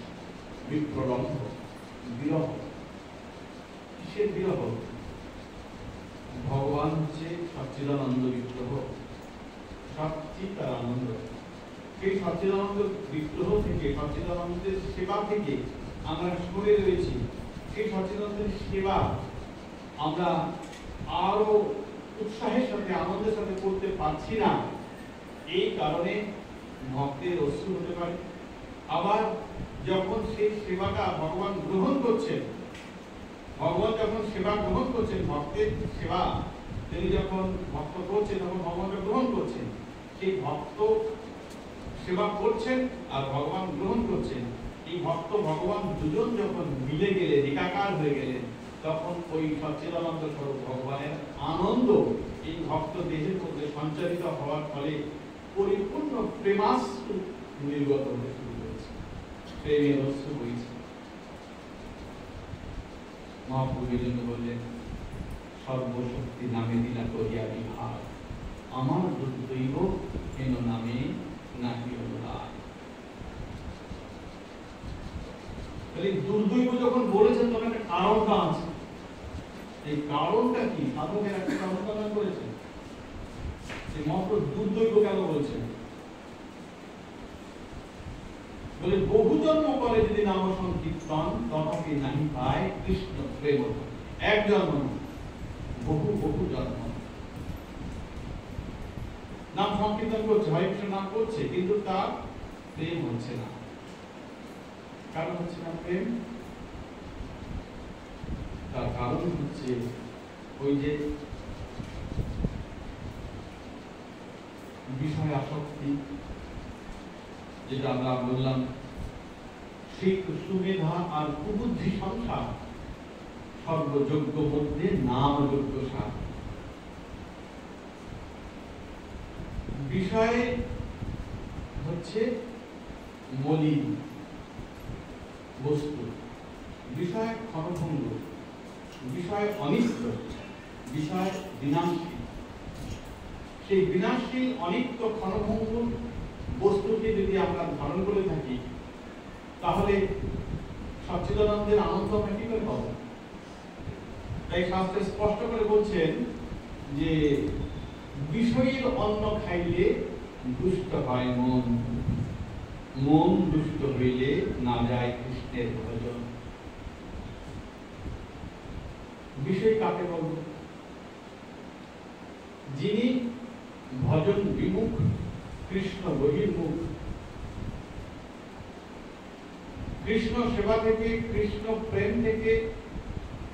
বিপ্রলম্ভ, বিরহ। কিসের বিরহ? ভগবান হচ্ছে সচ্চিদানন্দ বিগ্রহ, সচ্চিৎ আর আনন্দ। সেই সচ্চিদানন্দ বিগ্রহ থেকে, সচ্চিদানন্দের সেবা থেকে আমরা সরে রয়েছি। সেই সচ্চিদানন্দের সেবা আমরা আরো উৎসাহের সাথে আনন্দের সাথে করতে পারছি না, এই কারণে ভক্তের অশ্রু হতে পারে। আবার যখন সেই সেবাটা ভগবান গ্রহণ করছেন, ভগবান যখন সেবা গ্রহণ করছেন, ভক্তের সেবা তিনি যখন ভক্ত করছেন তখন ভগবানকে গ্রহণ করছেন। সেই ভক্ত সেবা করছেন আর ভগবান গ্রহণ করছেন, এই ভক্ত ভগবান দুজন যখন মিলে গেলেন, একাকার হয়ে গেলেন, তখন ওই সচ্চিদানন্দ স্বরূপ ভগবানের আনন্দ এই ভক্ত দেহের মধ্যে সঞ্চারিত হওয়ার ফলে পরিপূর্ণ প্রেমাশ্রু নির্গত হতে শুরু করেছে, প্রেমের অশ্রু বইছে। মহাপ্রভুর জন্য বললেন সর্বশক্তি নামে দিলা করিয়া বিভাগ, আমার দুর্দৈব হেন নামে নাকি অনুরাগ। তাহলে দুর্দৈব যখন বলেছেন তখন একটা কারণটা আছে। এই কারণটা কি? সাধকের একটা কারণ করেছেন। এই মহাপ্রভু দুর্দৈব কেন বলছেন? বলে বহু জন্ম করে যদি নাম সংকীর্তন তথাপি নাহি পায় কৃষ্ণ প্রেম। এক জন্ম না, বহু বহু জন্ম নাম সংকীর্তন করছে, হরে কৃষ্ণ নাম করছে, কিন্তু তার প্রেম হচ্ছে না। কারণ হচ্ছে না প্রেম, তার কারণ হচ্ছে ওই যে বিষয় আসক্তি, যেটা আমরা বললাম, সেই সুমেধা আর কুবুদ্ধি সংসার, সর্বযোগ্য মধ্যে নাম যোগ্য সার। বিষয় হচ্ছে মলিন বস্তু, বিষয় ক্ষণভঙ্গ, বিষয় অনিত্য, বিষয় বিনাশী। সেই বিনাশী অনিত্য ক্ষণভঙ্গ বস্তুকে যদি আমরা ধারণ করে থাকি, তাহলে সচ্চিদানন্দের আনন্দ আমরা কি করে পাবো? তাই শাস্ত্রে স্পষ্ট করে বলছেন যে বিষয়ের অন্ন খাইলে দুষ্ট হয় মন, মন দুষ্ট হইলে না যায় কৃষ্ণের ভজন। বিষয় কাকে বলব? যিনি ভজন বিমুখ, কৃষ্ণ বহির্মুখ, কৃষ্ণ সেবা থেকে, কৃষ্ণ প্রেম থেকে,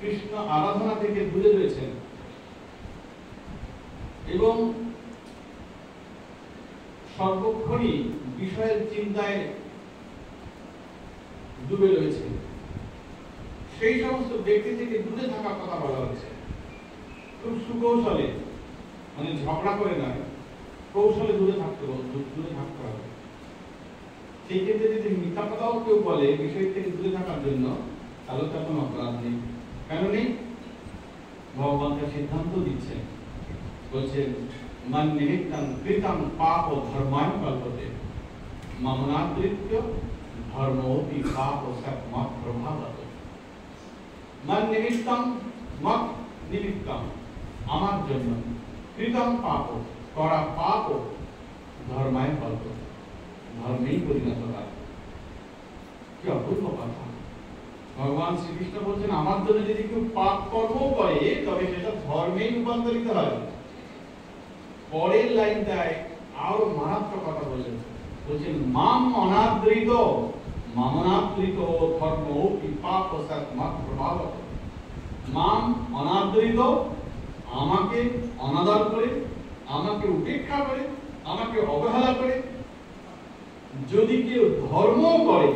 কৃষ্ণ আরাধনা থেকে দূরে রয়েছেন এবং সর্বক্ষণই বিষয়ের চিন্তায় ডুবে রয়েছে, সেই সমস্ত ব্যক্তি থেকে দূরে থাকার কথা বলা হচ্ছে। খুব সুকৌশলে, মানে ঝগড়া করে নয়, কৌশলে দূরে থাকতে হবে। সেই ক্ষেত্রে যদি মিথ্যা কথাও কেউ বলে বিষয় থেকে দূরে থাকার জন্য, তাহলে তার কোনো অপরাধ নেই। কেন নেই? ভগবান তার সিদ্ধান্ত দিচ্ছেন, বলছেন মান নিমিত্তং কৃতং পাপ ধর্মায় কল্পতে মামনাদৃত্য ধর্মোপি পাপ সৎমত প্রভাবত। মান নিমিত্তং, মত নিমিত্তং, আমার জন্য, কৃতং পাপ, করা পাপ ধর্মায় কল্পতে, ধর্মেই পরিণত হয়। কি অপূর্ব কথা! ভগবান শ্রীকৃষ্ণ বলছেন আমার জন্য যদি কেউ পাপ কর্ম করে তবে সেটা ধর্মেই রূপান্তরিত হয়। পরের লাইনটায় আরো মারাত্মক কথা বলছেন মাম অনাদৃত মামনাদৃত ধর্ম কি পাপ সৎমত প্রভাবত। মাম অনাদৃত, আমাকে অনাদর করে, আমাকে উপেক্ষা করে, আমাকে অবহেলা করে যদি কেউ ধর্ম করে,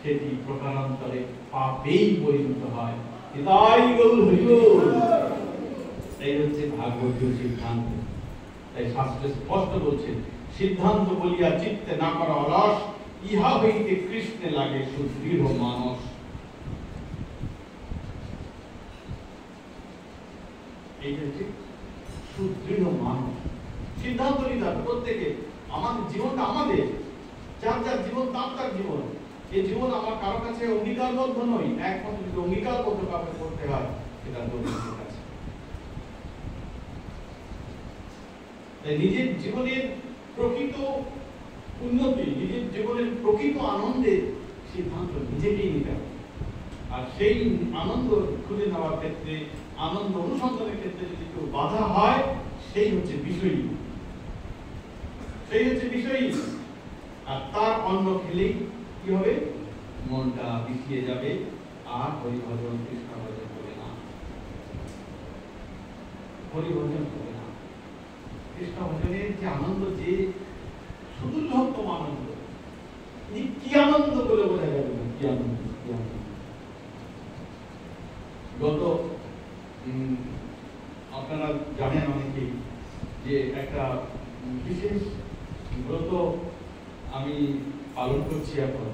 সেটি প্রকারান্তরে পাপেই পরিণত হয়। তাই গৌর হরিবোল। এই হচ্ছে ভাগবতীয় সিদ্ধান্ত। তাই শাস্ত্রে স্পষ্ট বলছেন, সিদ্ধান্ত বলিয়া চিত্তে না করা অলস, ইহা হইতে কৃষ্ণে লাগে সুদৃঢ় মানস। এই হচ্ছে সুদৃঢ় মানস। সিদ্ধান্ত নিতে হবে প্রত্যেকে। আমাদের জীবনটা আমাদের, যার যার জীবন তার তার জীবন। এই জীবন আমার কারো কাছে অঙ্গীকারবদ্ধ নই, একমাত্র যদি অঙ্গীকারবদ্ধ কাউকে করতে হয় সেটা দৈনিকের কাছে। নিজের জীবনের প্রকৃত উন্নতি, নিজের জীবনের প্রকৃত আনন্দের সিদ্ধান্ত নিজেকেই নিতে হবে। আর সেই আনন্দ খুঁজে নেওয়ার ক্ষেত্রে, আনন্দ অনুসন্ধানের ক্ষেত্রে যদি কেউ বাধা হয়, সেই হচ্ছে বিষয়ী, সেই হচ্ছে বিষয়ী। আর তার অন্ন খেলেই কি হবে? মনটা পিছিয়ে যাবে, আর হরিভজন কৃষ্ণ ভজন হবে না, হরিভজন হবে না। কৃষ্ণ ভজনের যে আনন্দ, যে সুদূরতম আনন্দ, কি আনন্দ বলে বোঝা যাবে না। কি আনন্দ, কি আনন্দ! গত আপনারা জানেন অনেকেই যে একটা বিশেষ ব্রত আমি পালন করছি এখন।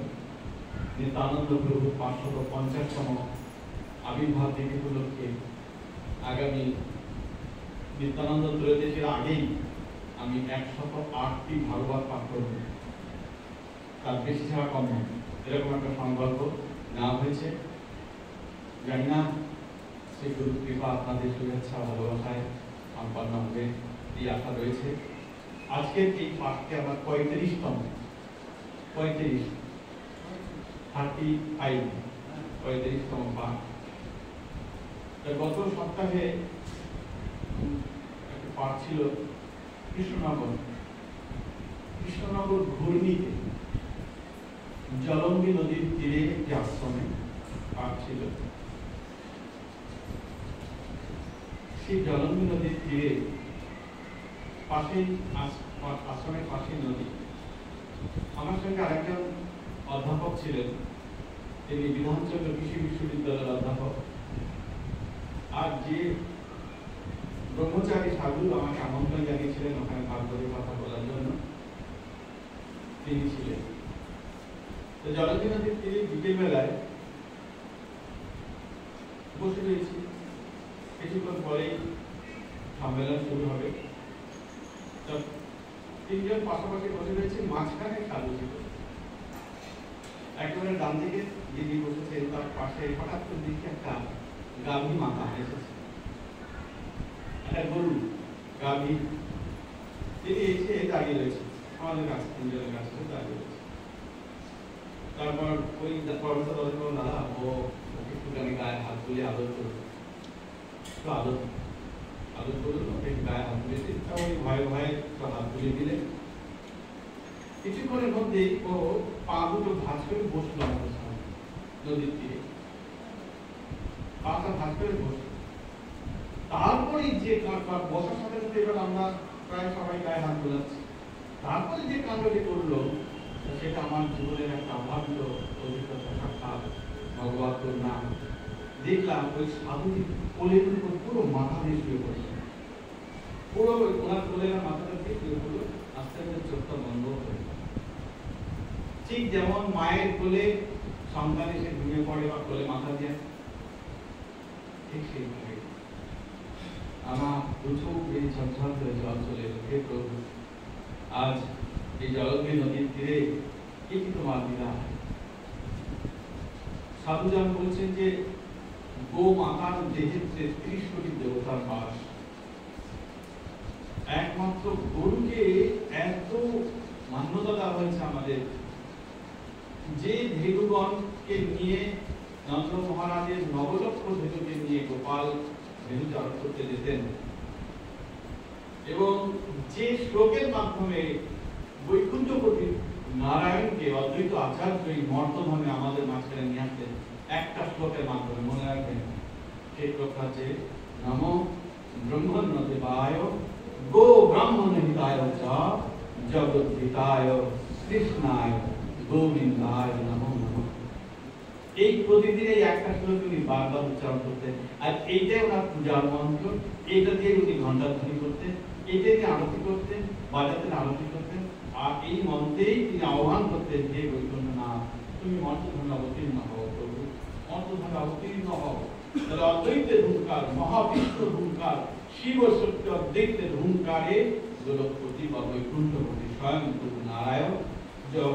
নিত্যানন্দ প্রভু 550তম আবির্ভাব দিবস উপলক্ষে আগামী নিত্যানন্দ ত্রয়োদশীর আগেই আমি 108টি ভাগবত পাঠ করব। তার বেশি ছাড়া কম নয়, এরকম একটা সংকল্প নেওয়া হয়েছে। জানি না সেই গুরু কৃপা আপনাদের শুভেচ্ছা ভালোবাসায় সম্পন্ন হবে, এই আশা রয়েছে। আজকের এই পাঠটি আমার 35তম পাঠ। গত সপ্তাহে একটা পাঠ ছিল কৃষ্ণনগর ঘূর্ণিতে জলঙ্গি নদীর তীরে একটি আশ্রমে পাঠ ছিল। সেই জলঙ্গি নদীর তীরে পাশেই আশ্রমের পাশে নদী। আমার সঙ্গে আরেকজন অধ্যাপক ছিলেন, তিনি বিধানচন্দ্র কৃষি বিশ্ববিদ্যালয়ের অধ্যাপক। আর যে ব্রহ্মচারী সাধু আমাকে আমন্ত্রণ জানিয়েছিলেন ওখানে ভাগবতের কথা বলার জন্য, তিনি ছিলেন। তো জলঙ্গি নদীর তীরে বিকেল বেলায় বসে রয়েছি। কিছুক্ষণ পরেই সম্মেলন শুরু হবে। তিনজন পাশাপাশি বসে রয়েছে, মাঝখানে সাধু ছিল। একেবারে ডান দিকে যিনি বসেছেন তার পাশে হঠাৎ করে দেখি একটা গাভী মাথা এসেছে, একটা গরু গাভী। তিনি এসে দাঁড়িয়ে রয়েছে আমাদের কাছে, তিনজনের কাছে দাঁড়িয়ে রয়েছে। তারপর ওই দাদা ও একটুখানি গায়ে হাত তুলে আদর করবে। আদর আদর করলো, ওকে গায়ে হাত দিয়েছে, ওই ভয়ে ভয়ে হাত তুলে দিলে। কিছুক্ষণের মধ্যে ও পা দুটো ভাঁজ করে বসলো আমাদের সামনে নদীর তীরে, পাটা ভাঁজ করে বসলো। তারপরে যে বসার সাথে সাথে এবার আমরা প্রায় সবাই গায়ে হাত বোলাচ্ছি। তারপরে যে কাণ্ডটি করলো সেটা আমার জীবনের একটা অভাবিত অভিজ্ঞতা, সাক্ষাৎ ভগবত করুণা। দেখলাম ওই সাধুটি কোলের উপর পুরো মাথা দিয়ে শুয়ে পড়ছে, পুরো ওনার কোলের মাথাটা দিয়ে শুয়ে পড়লো। আস্তে আস্তে চোখটা বন্ধ হয়ে, ঠিক যেমন মায়ের কোলে সন্তান এসে ঘুমিয়ে পড়ে বা কোলে মাথা দিয়ে, ঠিক সেইভাবে আমার দুচোখ এই ঝরঝর করে জল চলে এলো। হে প্রভু, আজ এই জলধি নদীর তীরে কি কি তোমার লীলা। সাধুজান বলছেন যে গো মাতার দেহের ৩৩ কোটি দেবতার বাস। একমাত্র গরুকে এত মান্যতা দেওয়া হয়েছে আমাদের, যে ধেনুগণকে নিয়ে নন্দ মহারাজের নবলক্ষ ধেনুকে নিয়ে গোপাল ধেনু চারণ করতে যেতেন, এবং যে শ্লোকের মাধ্যমে বৈকুণ্ঠপতি নারায়ণকে অদ্বৈত আচার্য এই মর্তধামে আমাদের মাঝখানে নিয়ে আসতেন, একটা শ্লোকের মাধ্যমে, মনে রাখবেন সেই শ্লোকটা আছে নমো ব্রহ্মণ্যদেবায় গো ব্রাহ্মণ হিতায় চ জগদ্ধিতায় কৃষ্ণায় গোবিন্দায় নমো নমঃ। এই প্রতিদিন এই একটা শ্লোক উনি বারবার উচ্চারণ করতেন, আর এইটাই ওনার পূজার মন্ত্র। এইটা দিয়ে উনি ঘণ্টাধ্বনি করতেন, এইটা দিয়ে আরতি করতেন, বাজাতেন, আরতি করতেন, আর এই মন্ত্রেই তিনি আহ্বান করতেন, হে বৈকুণ্ঠনাথ তুমি মন্ত্রধ্বনি অবতীর্ণ হও, প্রভু মন্ত্রধ্বনি অবতীর্ণ হও। তাহলে অদ্বৈতের হুঙ্কার, মহাবিষ্ণুর হুঙ্কার, শিব সত্য অদ্বৈতের হুঙ্কারে গোলকপতি বা বৈকুণ্ঠপতি স্বয়ং প্রভু নারায়ণ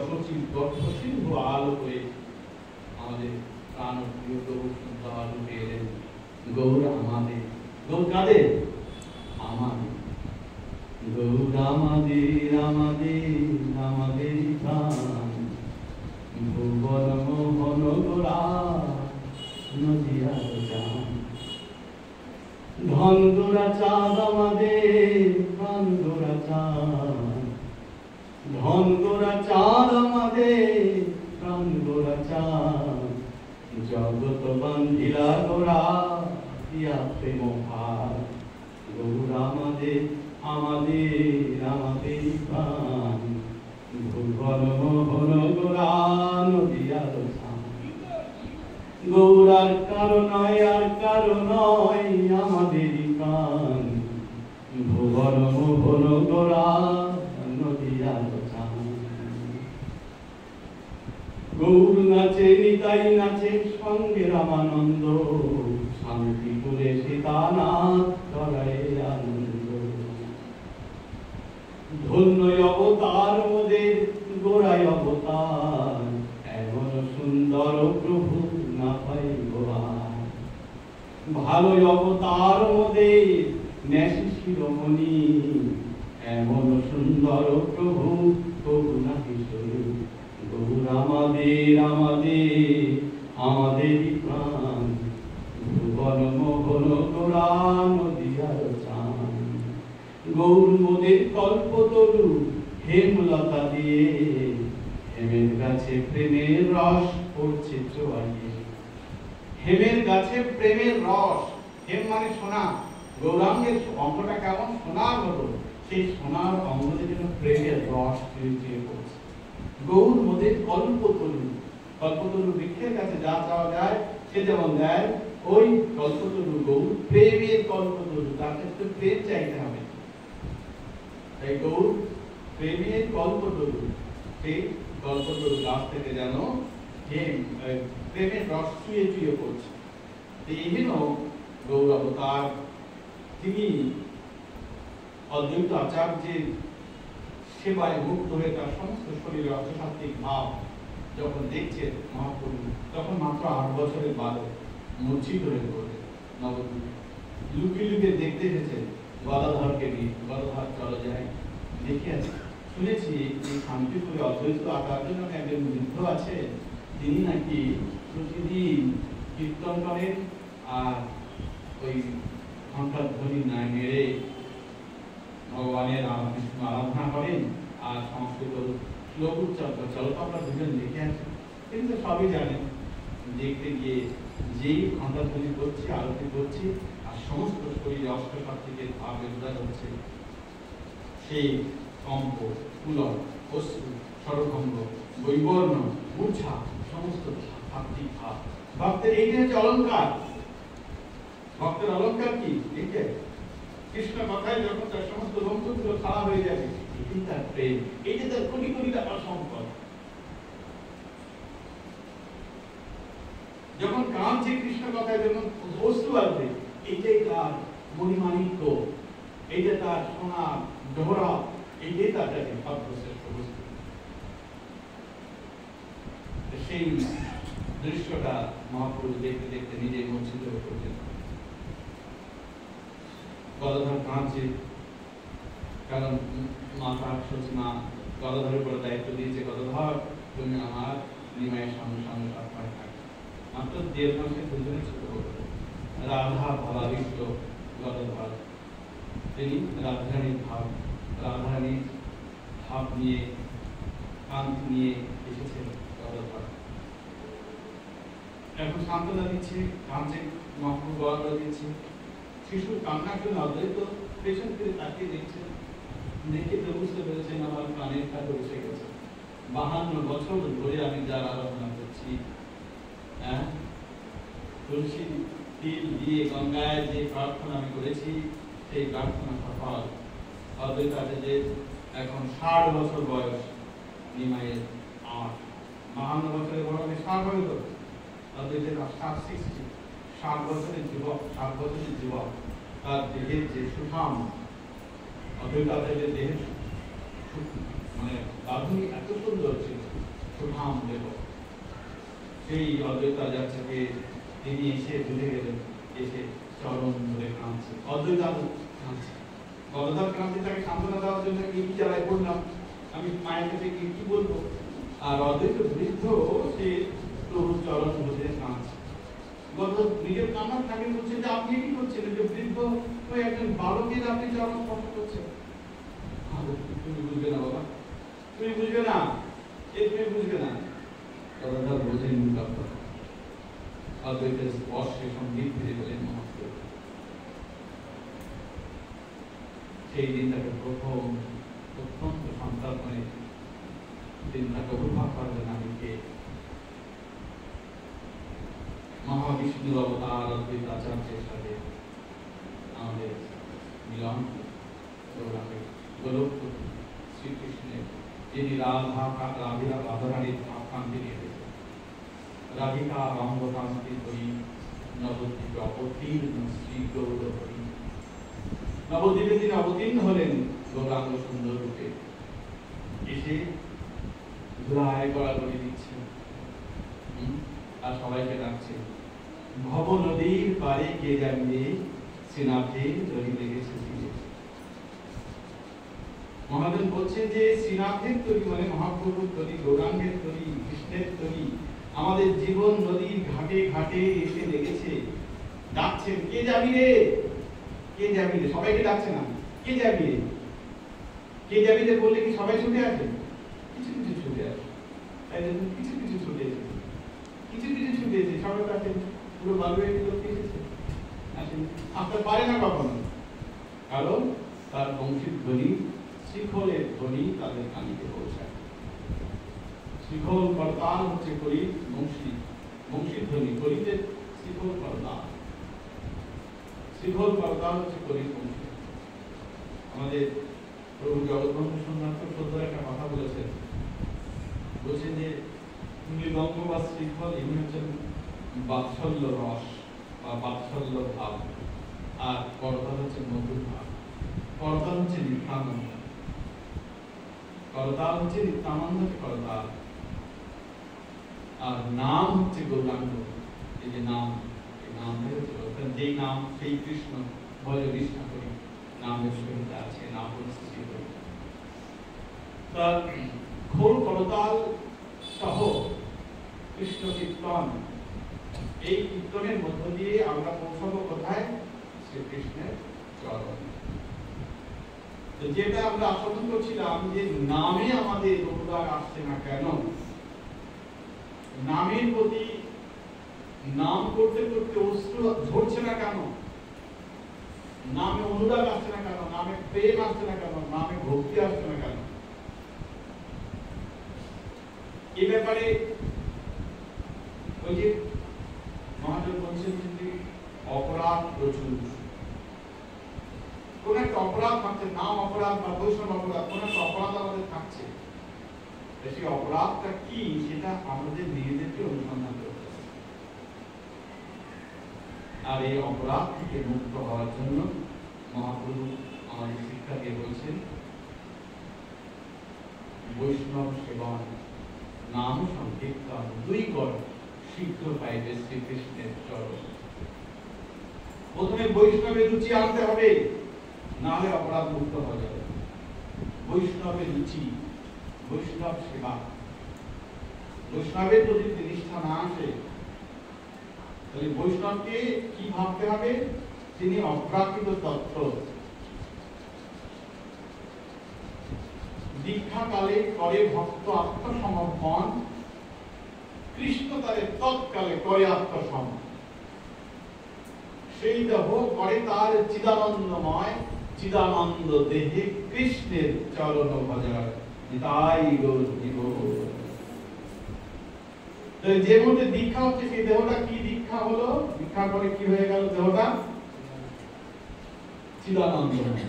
সচিব গর্ভ সিন্ধু আলো করে আমাদের প্রাণ প্রিয় প্রভু শুদ্ধ আলো পেলেন। গৌর আমাদের, গৌর কাদের? আমাদের গৌর আমাদের, আমাদের আমাদের প্রাণ ভুবন মোহন গোরা নদিয়ার জান। ধন গোরা চাঁদ আমাদের, প্রাণ গোরা চাঁদ, ধন গোরা চাঁদ আমাদের, প্রাণ গোরা চাঁদ, জগত বান্ধিলা গোরা দিয়া প্রেম ভার। গৌর আমাদের, আমাদের আমাদের প্রাণ ভুবন মোহন গোরা নদিয়ার জান। গৌর আর কারো নয়, আর কারো নয় আমাদেরই প্রাণ ভুবন মোহন গোরা নদিয়ার জান। গৌর নাচে, নিতাই নাচে, সঙ্গে রামানন্দ, শান্তিপুরে সীতানাথ করায় আনন্দ। ধন্য অবতার মোদের গোড়ায় অবতার, এমন সুন্দর প্রভু না পাইব আর। ভালো অবতার মোদের নেশি শিরোমণি, এমন সুন্দর প্রভু প্রভু না কিশোরী। গৌর আমাদের, আমাদের আমাদেরই প্রাণ ভুবন মোহন গোরা নদিয়ার চান। গৌর মোদের কল্পতরু হেমলতা দিয়ে, হেমের গাছে প্রেমের রস পড়ছে চোয়াইয়ে। হেমের গাছে প্রেমের রস, হেম মানে সোনা, গৌরাঙ্গের অঙ্গটা কেমন সোনার মতো, সেই সোনার অঙ্গতে যেন প্রেমের রস চুয়ে পড়ছে। গৌর মোদের কল্পতরু, কল্পতরু বৃক্ষের কাছে যা চাওয়া যায় সে যেমন দেয়, ওই কল্পতরু গৌর প্রেমের কল্পতরু, তার ক্ষেত্রে প্রেম চাইতে হবে। তাই গৌর প্রেমের কল্পতরু, সেই কল্পতরু গাছ থেকে যেন প্রেমের রস চুয়ে চুয়ে পড়ছে। এই জন্য গৌর অবতার তিনি অদ্বৈত আচার্যের সেবায় মুক্ত হয়ে তার সমস্ত শরীরে অর্থসাত্ত্বিক ভাব যখন দেখছেন মহাপ্রভু, তখন মাত্র ৮ বছরের বালক মূর্ছিত হয়ে পড়লেন নবদ্বীপে। লুকিয়ে লুকিয়ে দেখতে এসেছেন গদাধরকে নিয়ে। গদাধর চলো যাই, দেখে আছে, শুনেছি এই শান্তিপুরে অদ্বৈত আচার্য নামে একজন বৃদ্ধ আছে, তিনি নাকি প্রতিদিন কীর্তন করেন আর ওই ঘণ্টার ধ্বনি নাই মেরে ভগবানের আরাধনা করেন আর সংস্কৃত শ্লোক উচ্চারণ চলো তো আমরা দুজন লিখে আছি, কিন্তু সবই জানেন দেখতে গিয়ে যেই ঘণ্টা ধ্বনি করছি আরতি করছি আর সমস্ত শরীরে অষ্টসাত্ত্বিকের ভাব উদ্ধার হচ্ছে, সেই কম্প পুলক অশ্রু স্বরভঙ্গ বৈবর্ণ মূর্ছা সমস্ত সাত্ত্বিক ভাব। ভক্তের এইটা হচ্ছে অলঙ্কার। ভক্তের অলঙ্কার কি? এইটাই কৃষ্ণ কথায় যখন তার সমস্ত রঙ্গগুলো খারাপ হয়ে যাবে, এটাই তার প্রেম, এইটা তার কোটি কোটি টাকার সম্পদ। যখন কাঁদছে কৃষ্ণ কথায়, যখন অশ্রু আসবে, এইটাই তার মণিমাণিক্য, এইটা তার সোনা জোহরা, এইটাই তার কাছে সর্বশ্রেষ্ঠ বস্তু। সেই দৃশ্যটা মহাপ্রভু দেখতে দেখতে নিজেই মূর্ছিত হয়ে পড়ছেন। গদাধর কাঁদছে, কারণ মাতা সচিমা গদাধরের উপর দায়িত্ব দিয়েছে, গদাধর তুমি আমার নিমায়ের সামনে সামনে সবসময় থাকবে। মাত্র 1.5 মাসে দুজনে ছোট বড়। রাধা ভাবাবিষ্ট গদাধর, তিনি রাধারানীর ভাব নিয়ে কান্ত নিয়ে এসেছেন গদাধর। এখন সান্ত্বনা দিচ্ছে, কাঁদছে, মহাপ্রভু গলা দিচ্ছে। শিশুর কান্নার জন্য অদ্বৈত পেছন ফিরে তাকিয়ে দেখছেন, দেখে তো বুঝতে পেরেছেন আমার প্রাণের কাছে এসে গেছে। 52 বছর ধরে আমি যার আরাধনা করছি, তুলসী তিল দিয়ে গঙ্গায় যে প্রার্থনা আমি করেছি, সেই প্রার্থনা সফল। অদ্বৈত আছে যে এখন 60 বছর বয়স, নিমাইয়ের 8, 52 বছরের বড় আমি 60 হয়ে গেল। অদ্বৈতের 60 বছরের যুবক, 60 বছরের যুবক, তার দেহের যে সুঠাম, অদ্বৈত আচার্যের দেহের মানে আধুনিক এত সুন্দর ছিল, সুঠাম দেহ। সেই অদ্বৈত আচার্যকে তিনি এসে ভুলে গেলেন, এসে চরণ ধরে কাঁদছে। অদ্বৈত কাঁদছে, গদাধর কাঁদছে, তাকে সান্ত্বনা দেওয়ার জন্য কি জ্বালায় পড়লাম, আমি মায়ের কাছে কি বলবো। আর অদ্বৈত বৃদ্ধ সে প্রভুর চরণ ধরে কাঁদছে। গদাধর নিজের কান্না থাকে, বলছে যে আপনি কি করছেন, যে বৃদ্ধ ওই একজন বালকের আপনি চরণ স্পর্শ করছেন। তুমি বুঝবে না বাবা, তুমি বুঝবে না, তুমি বুঝবে না। গদাধর বোঝেন ব্যাপার। অদ্বৈতের স্পর্শে সঙ্গীত ফিরে গেলেন মহাপ্রভু। সেই দিন তাকে প্রথম অত্যন্ত সন্তাপনে তিনি তাকে অনুভব করলেন আমি কে। মহাবিষ্ণুর অবতার অদ্বৈত আচার্যের সাথে আমাদের মিলন গোলক শ্রীকৃষ্ণের, যিনি রাধারানীর ভাবকান্তি নিয়ে গেছেন। রাধিকা রঙ্গকান্তি হই নবদ্বীপে অবতীর্ণ শ্রী গৌরহরি। নবদ্বীপে তিনি অবতীর্ণ হলেন গৌরাঙ্গ সুন্দর রূপে, এসে ধুলায় গড়াগড়ি দিচ্ছেন আর সবাইকে ডাকছেন, ভব নদীর পারে কে যাবে, শ্রীনাথের তরি লেগেছে তীরে। মহাজন বলছেন যে শ্রীনাথের তরি মানে মহাপ্রভুর তরি, গৌরাঙ্গের তরি, কৃষ্ণের তরি আমাদের জীবন নদীর ঘাটে ঘাটে এসে লেগেছে। ডাকছেন, কে যাবি রে, কে যাবি রে, সবাইকে ডাকছে না, কে যাবি রে, কে যাবি রে বললে কি সবাই ছুটে আসে? কিছু কিছু ছুটে আসে, তাই জন্য কিছু কিছু ছুটে এসেছে, কিছু কিছু ছুটে এসেছে। সবাই কাছে পুরো বালুয়ে লোক এসেছে, আসেন, আসতে পারে না কখনো, কারণ তার বংশীর ধ্বনি, শিখলের ধ্বনি তাদের কানিতে পৌঁছায়। শিখল করতাল হচ্ছে করি বংশী, বংশীর ধ্বনি করিতে শিখল করতাল, শিখল করতাল হচ্ছে করি বংশী। আমাদের প্রভু জগৎবন্ধু সুন্দর খুব সুন্দর একটা কথা বলেছেন, বলছেন যে মৃদঙ্গ বা শিখল এমনি হচ্ছেন বাৎসল্য রস বা বাৎসল্য ভাব, আর করতাল হচ্ছে মধুর ভাব। করতাল হচ্ছে নিত্যানন্দ, করতাল হচ্ছে নিত্যানন্দকে করতাল, আর নাম হচ্ছে গৌরাঙ্গ। এই যে নাম, এই নাম যেই নাম সেই কৃষ্ণ ভজ কৃষ্ণ করি, নামের সহিত আছে, নাম পরিস্থিতি করি। তার খোল করতাল সহ কৃষ্ণ কীর্তন, এই কীর্তনের মধ্য দিয়ে আমরা পৌঁছাবো কোথায়? শ্রীকৃষ্ণের চরণ। তো যেটা আমরা আশঙ্কা করছিলাম যে নামে আমাদের অনুরাগ আসছে না কেন, নামের প্রতি নাম করতে করতে অশ্রু ঝরছে না কেন, নামে অনুরাগ আসছে না কেন, নামে প্রেম আসছে না কেন, নামে ভক্তি আসছে না কেন, এ ব্যাপারে ওই যে মহাদেব বলছেন যে অপরাধ প্রচুর, কোন একটা অপরাধ থাকছে, নাম অপরাধ বা বৈষ্ণব অপরাধ, কোন একটা অপরাধ আমাদের থাকছে। সেই অপরাধটা কি সেটা আমাদের নিজেদেরকে অনুসন্ধান করতে হবে। আর এই অপরাধ থেকে মুক্ত হওয়ার জন্য মহাপ্রভু আমাদের শিক্ষা দিয়ে বলছেন বৈষ্ণব সেবন নাম সংকীর্তন দুই কর শীঘ্র পাইবে শ্রীকৃষ্ণের চরণ। প্রথমে বৈষ্ণবের রুচি আনতে হবে, না হলে অপরাধ মুক্ত হয়ে যাবে। বৈষ্ণবের রুচি, বৈষ্ণব সেবা, বৈষ্ণবের প্রতি নিষ্ঠা না আসে তাহলে বৈষ্ণবকে কি ভাবতে হবে? তিনি অপ্রাকৃত তত্ত্ব। দীক্ষাকালে করে ভক্ত আত্মসমর্পণ, কৃষ্ণ তারে তৎকালে করে আত্মসম। সেই দেহ করে তার চিদানন্দময়, চিদানন্দ দেহে কৃষ্ণের চরণ ভজার। তাই যে মধ্যে দীক্ষা হচ্ছে সেই দেহটা কি দীক্ষা হলো? দীক্ষার পরে কি হয়ে গেল? দেহটা চিদানন্দময়।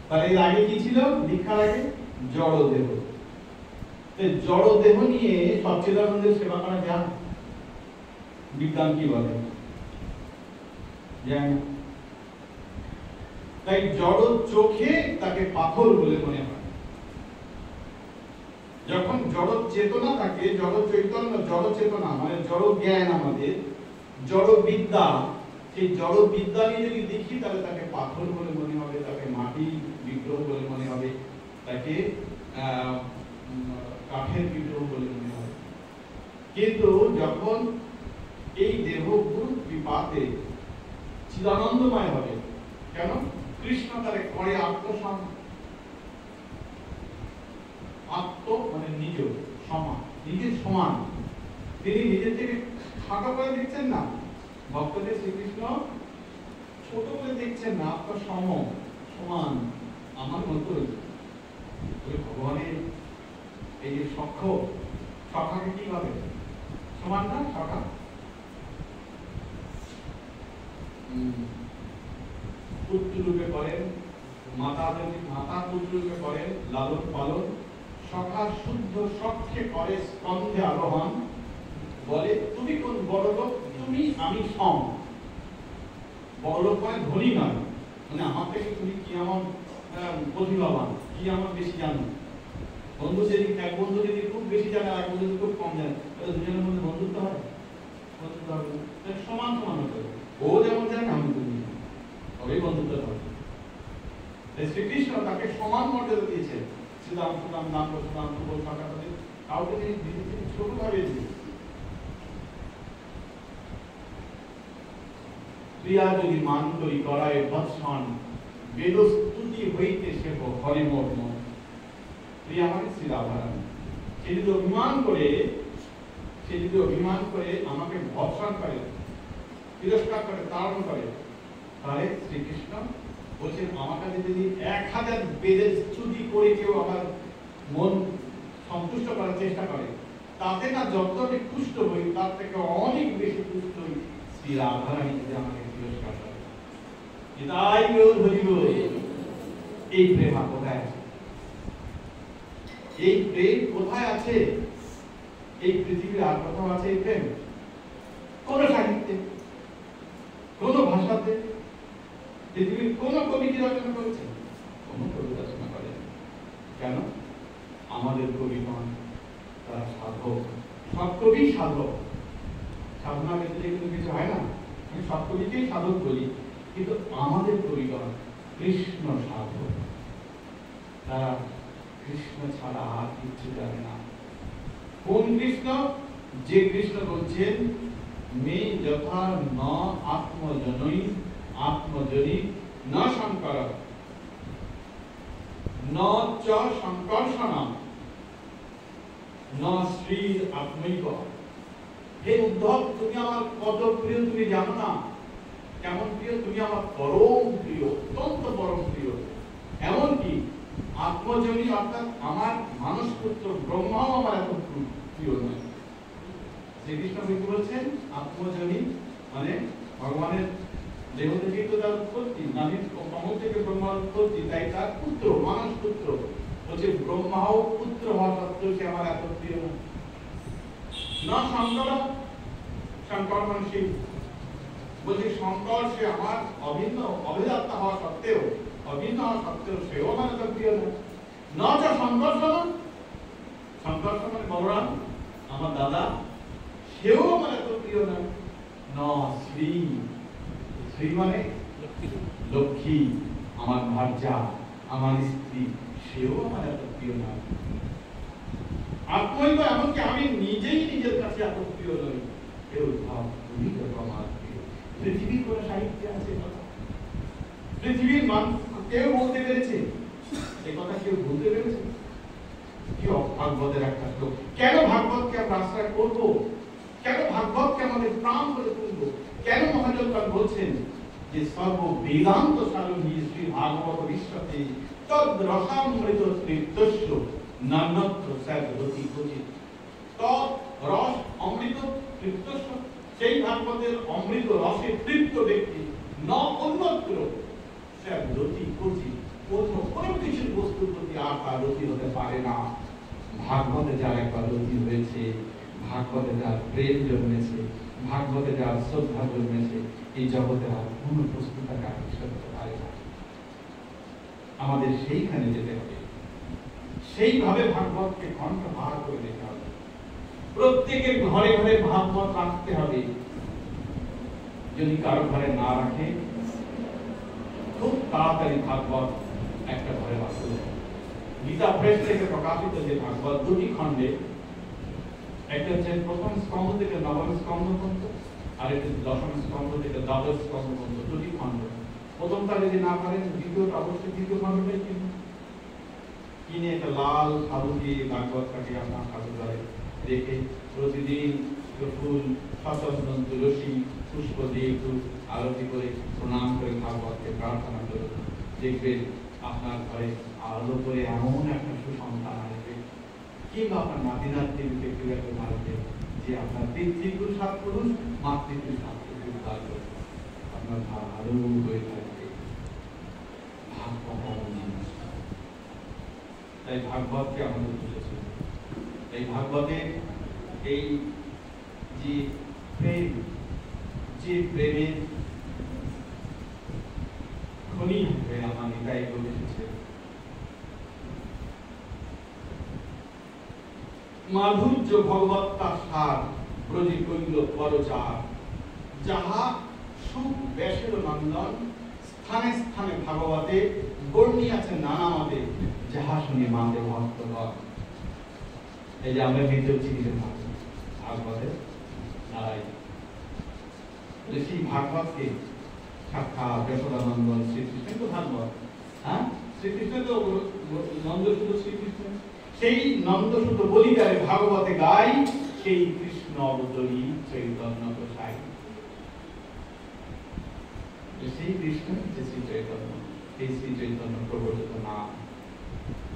তাহলে এর আগে কি ছিল? দীক্ষার আগে জড় দেহ। জড় দেহ নিয়ে সচ্চিদানন্দের সেবা করা যায়? বিজ্ঞান কি বলে? তাই জড় চোখে তাকে পাথর বলে মনে হয়। যখন জড় চেতনা থাকে, জড় চৈতন্য, জড় চেতনা মানে জড় জ্ঞান, আমাদের জড় বিদ্যা, সেই জড় বিদ্যা নিয়ে যদি দেখি তাহলে তাকে পাথর বলে মনে হবে, তাকে মাটি বিগ্রহ বলে মনে হবে, তাকে কাঠের বিগ্রহ বলে মনে হবে। কিন্তু যখন এই দেহ গুরু কৃপাতে চিদানন্দময় হবে, কেন? কৃষ্ণ তারে করে আত্মসম। আত্ম মানে নিজ, সমান, নিজের সমান। তিনি নিজের থেকে খাটো করে দেখছেন না, ভক্তদের শ্রীকৃষ্ণ ছোট করে দেখছেন না, আত্মসম, সমান, আমার মতোই। ভগবানের এই যে সখ্য, সখাকে কি ভাবে? সমান না সখা? পুত্র রূপে করেন, মাতা পুত্র রূপে করেন লালন পালন, সখা শুদ্ধ সখ্যে করে স্কন্ধে আরোহণ। বলে তুমি কোন বড় লোক? তুমি আমি সম। বড় লোক মানে ধনী নয়, মানে আমার থেকে তুমি কি এমন প্রতিভাবান, কি আমার বেশি জানো। বন্ধু যদি এক বন্ধু যদি খুব বেশি জানে আর এক বন্ধু যদি খুব কম জানে, তাহলে দুজনের মধ্যে বন্ধুত্ব হয়? বন্ধুত্ব হবে না। সমান সমান হতে হবে। ও যেমন জানে আমি তুমি, তবেই বন্ধুত্ব হবে। শ্রীকৃষ্ণ তাকে সমান মর্যাদা দিয়েছেন। শ্রীরাম সুরাম নাম সুরাম সুবল সখা, তাদের কাউকে তিনি ছোট ভাবে দিয়েছেন। প্রিয়া যদি মান করি করায় বৎসন, বেদ স্তুতি হইতে সে হরে মর্ম। প্রিয়া মানে শ্রীরাধারানী। সে যদি অভিমান করে আমাকে ভৎসন করে, তিরস্কার করে, তাড়ন করে, তাহলে শ্রীকৃষ্ণ বলছেন আমার কাছে যদি 1000 বেদের স্তুতি করে কেউ আমার মন সন্তুষ্ট করার চেষ্টা করে, তাতে না যতটা তুষ্ট হই তার থেকে অনেক বেশি তুষ্ট হই শ্রী রাধারানী যদি আমাকে তিরস্কার করে। তাই ধরিব এই প্রেম কোথায় আছে? এই প্রেম কোথায় আছে? এই পৃথিবীর আর কোথাও আছে এই প্রেম? কোন সাহিত্যে, কোন ভাষাতে, পৃথিবীর কোন কবি কি রচনা করেছে? কোন কবি রচনা করেন। কেন? আমাদের কবিগণ তারা সাধক। সব কবি সাধক। সাধনা ক্ষেত্রে কিন্তু কিছু হয় না, আমি সব কবিকেই সাধক বলি, কিন্তু আমাদের কবিগণ কৃষ্ণ সাধক। তারা কৃষ্ণ ছাড়া আর কিছু জানে না। কোন কৃষ্ণ? যে কৃষ্ণ বলছেন মে যথা ন আত্মজনই আত্মজনি ন সংকর ন চ সংকর্ষণম ন শ্রী আত্মৈক। হে উদ্ধব, তুমি আমার কত প্রিয় তুমি জানো না? কেমন প্রিয়? তুমি আমার পরম প্রিয়, অত্যন্ত পরম প্রিয়। এমনকি আত্মজনী অর্থাৎ আমার মানস পুত্র ব্রহ্মাও আমার এত প্রিয় নয়। শ্রীকৃষ্ণ কি বলছেন? আত্মজনী মানে ভগবানের দেহ থেকেই তো তার উৎপত্তি, নামের কমল থেকে ব্রহ্মার উৎপত্তি, তাই তার পুত্র, মানস পুত্র। বলছে ব্রহ্মাও পুত্র হওয়া সত্ত্বেও সে আমার এত প্রিয় নয়। না শঙ্কর, শঙ্কর মানে শিব। বলছে শঙ্কর সে আমার অভিন্ন অভিদাত্তা হওয়া সত্ত্বেও, অভিন্ন হওয়া সত্ত্বেও সেও আমার এত প্রিয় নয়। না যা সংকর্ষণ, সংকর্ষণ মানে বলরাম আমার দাদা, সেও আমার এত প্রিয় নয়। ন শ্রী, শ্রী মানে লক্ষ্মী, আমার ভার্যা, আমার স্ত্রী, সেও আমার এত প্রিয় নয়। আত্মৈব, এমনকি আমি নিজেই নিজের কাছে এত প্রিয় নই। হে উদ্ধব, তুমি যত আমার প্রিয়। পৃথিবীর কোন সাহিত্যে আছে কথা? পৃথিবীর মানুষ কেউ বলতে পেরেছে এই কথা? কেউ বলতে পেরেছে? কি ভাগবতের একটা শ্লোক। কেন ভাগবতকে আমরা আশ্রয় করবো? কেন ভাগবতকে আমাদের প্রাণ করে তুলবো? কেন মহাজনগণ বলছেন যে সর্ব বেদান্ত সারণী শ্রী ভাগবত বিশ্বতে তদ রসামৃত তৃপ্তস্য নান্যত্র স্যাদতি ক্বচিৎ। তদ রস অমৃত তৃপ্তস্য, সেই ভাগবতের অমৃত রসে তৃপ্ত ব্যক্তি ন অন্যত্র স্যাদতি ক্বচিৎ, অন্য কোনো কিছুর বস্তুর প্রতি আর তার রতি হতে পারে না। ভাগবতে যার একবার রতি হয়েছে, ভাগবতে যার প্রেম জন্মেছে, ভাগবতে যার শ্রদ্ধা জন্মেছে, এই জগতে আর কোন বস্তু তাকে আকর্ষিত করতে পারে না। আমাদের সেইখানে যেতে হবে, সেইভাবে ভাগবতকে কণ্ঠহার করে দিতে হবে। প্রত্যেকের ঘরে ঘরে ভাগবত রাখতে হবে। যদি কারো ঘরে না রাখে, খুব তাড়াতাড়ি ভাগবত একটা ঘরে রাখতে হবে। গীতা প্রেস থেকে প্রকাশিত যে ভাগবত দুটি খণ্ডে, একটা হচ্ছে প্রথম স্কন্ধ থেকে নবম স্কন্ধ পর্যন্ত, আর একটা দশম স্কন্ধ থেকে দ্বাদশ স্কন্ধ পর্যন্ত, দুটি খণ্ড। প্রথমটা যদি না পারেন, দ্বিতীয়টা অবশ্যই দ্বিতীয় খণ্ডটাই কিনে একটা লাল সাধু দিয়ে ভাগবতটাকে আপনার ঠাকুরঘরে রেখে প্রতিদিন ফুল, সচন্দন, তুলসী, পুষ্প দিয়ে একটু আরতি করে প্রণাম করে ভাগবতকে প্রার্থনা করে দেখবেন আপনার ঘরে আলো করে এমন একটা সুসন্তান আসবে, কিংবা আপনার নাতি নাতনিকে কেউ একটা ভাববে যে আপনার পিতৃকুল সাত পুরুষ, মাতৃকুল সাত পুরুষ থাকবে, আপনার ভালো হয়ে থাকবে। তাই ভাগবতকে আমাদের বুঝেছে। এই ভাগবতে এই যে প্রেম, যে প্রেমের খনি হয়ে আমার নিতাই বলে এসেছে, মাধুর্য ভগবত তার সার ব্রজে কইল পরচার, যাহা সুখ ব্যাসের নন্দন, স্থানে স্থানে ভাগবতে বর্ণিয়াছে নানা মতে, যাহা শুনে মাতে ভক্তগণ। এই যে আমরা ভিতর চিকিৎসা ভাগবতে দাঁড়াই, সেই ভাগবতকে সাক্ষাৎ যশোদানন্দন শ্রীকৃষ্ণ তো ভাগবত, হ্যাঁ শ্রীকৃষ্ণ তো নন্দসুত শ্রীকৃষ্ণ, সেই নন্দসুত বলিকারে ভাগবতে গাই, সেই কৃষ্ণ অবতরী চৈতন্য গোসাই। সেই কৃষ্ণ যে শ্রী চৈতন্য, এই শ্রী চৈতন্য প্রবর্তিত নাম।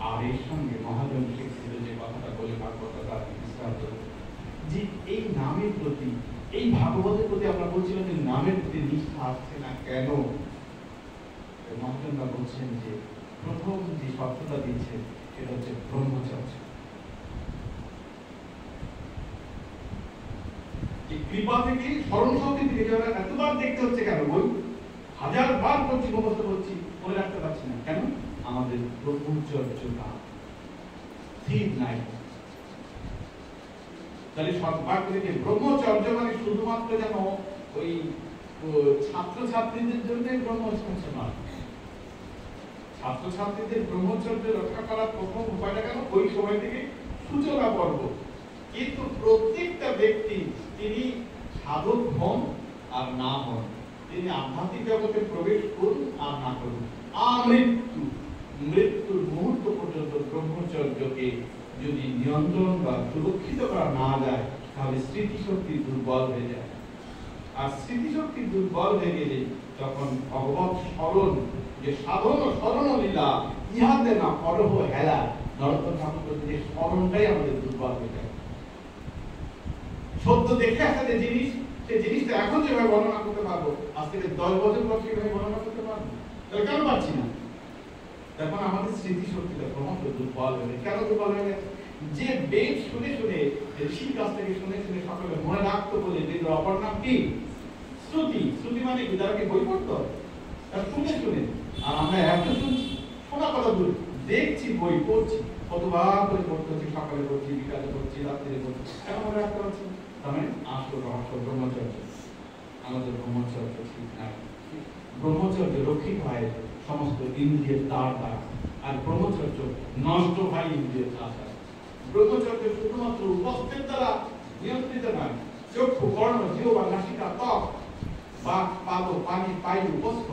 আর এর সঙ্গে মহাজন শিক্ষিত যে কথাটা বলে ভাগবত যে এই নামের প্রতি, এই ভাগবতের প্রতি আমরা বলছিলাম যে নামের প্রতি নিষ্ঠা আসছে না কেন? মহাজনরা বলছেন যে প্রথম যে শব্দটা দিচ্ছে সেটা হচ্ছে ব্রহ্মচর্য। কৃপা থেকে স্মরণ শক্তি থেকে যারা এতবার দেখতে হচ্ছে কেন? বই হাজারবার করছি, মুখস্থ করছি, মনে রাখতে পারছি না কেন? আমাদের ব্রহ্মচর্যটা স্থির নাই। তাহলে সৎভাগ থেকে ব্রহ্মচর্য মানে শুধুমাত্র যেন ওই ছাত্রছাত্রীদের জন্য ব্রহ্মচর্য নয়। ছাত্রছাত্রীদের ব্রহ্মচর্য রক্ষা করার প্রথম উপায়টা কেন? ওই সময় থেকে সূচনা পর্ব। কিন্তু প্রত্যেকটা ব্যক্তি তিনি সাধক হন আর না হন, তিনি আধ্যাত্মিক জগতে প্রবেশ করুন আর না করুন, আমৃত্যু মৃত্যুর মুহূর্ত পর্যন্ত ব্রহ্মচর্যকে যদি নিয়ন্ত্রণ বা সুরক্ষিত করা না যায়, তাহলে স্মৃতিশক্তি দুর্বল হয়ে যায়। আর স্মৃতিশক্তি দুর্বল হয়ে গেলে তখন ভগবত স্মরণ, যে সাধন ও স্মরণ লীলা ইহাতে না অরহ হেলা, নরোত্তম ঠাকুর যে স্মরণটাই আমাদের দুর্বল হয়ে যায়। সত্য দেখে আসা যে জিনিস, সেই জিনিসটা এখন যেভাবে বর্ণনা করতে পারবো, আজ থেকে 10 বছর পর সেভাবে বর্ণনা করতে পারবো, তাহলে কেন পারছি না? তখন আমাদের স্মৃতিশক্তিটা ক্রমশ দুর্বল হয়ে যায়। কেন দুর্বল হয়ে গেছে? যে বেদ শুনে শুনে ঋষির কাছ থেকে শুনে শুনে সকলে মনে রাখতো বলে বেদের অপর নাম কি? শ্রুতি। শ্রুতি মানে কি? তারা কি বই পড়তো? তারা শুনে শুনে। আর আমরা এত শুনছি, শোনা কথা দূর, দেখছি বই পড়ছি, কতবার করে পড়তে হচ্ছে, সকালে পড়ছি, বিকালে পড়ছি, রাত্রে পড়ছি, কেন মনে রাখতে পারছি? তার মানে আসল রহস্য ব্রহ্মচর্য। আমাদের ব্রহ্মচর্য ঠিক নাই। ব্রহ্মচর্য রক্ষিত হয় সমস্ত ইন্দ্রিয়ের দ্বার দ্বারা, আর ব্রহ্মচর্য নষ্ট হয় ইন্দ্রিয়ের দ্বার দ্বারা। ব্রহ্মচর্য শুধুমাত্র উপস্থিত দ্বারা নিয়ন্ত্রিত নয়। চক্ষু, কর্ণ, জিহ্বা, নাসিকা, ত্বক, বাক, পাদ, পানি, পায়ু, বস্ত্র,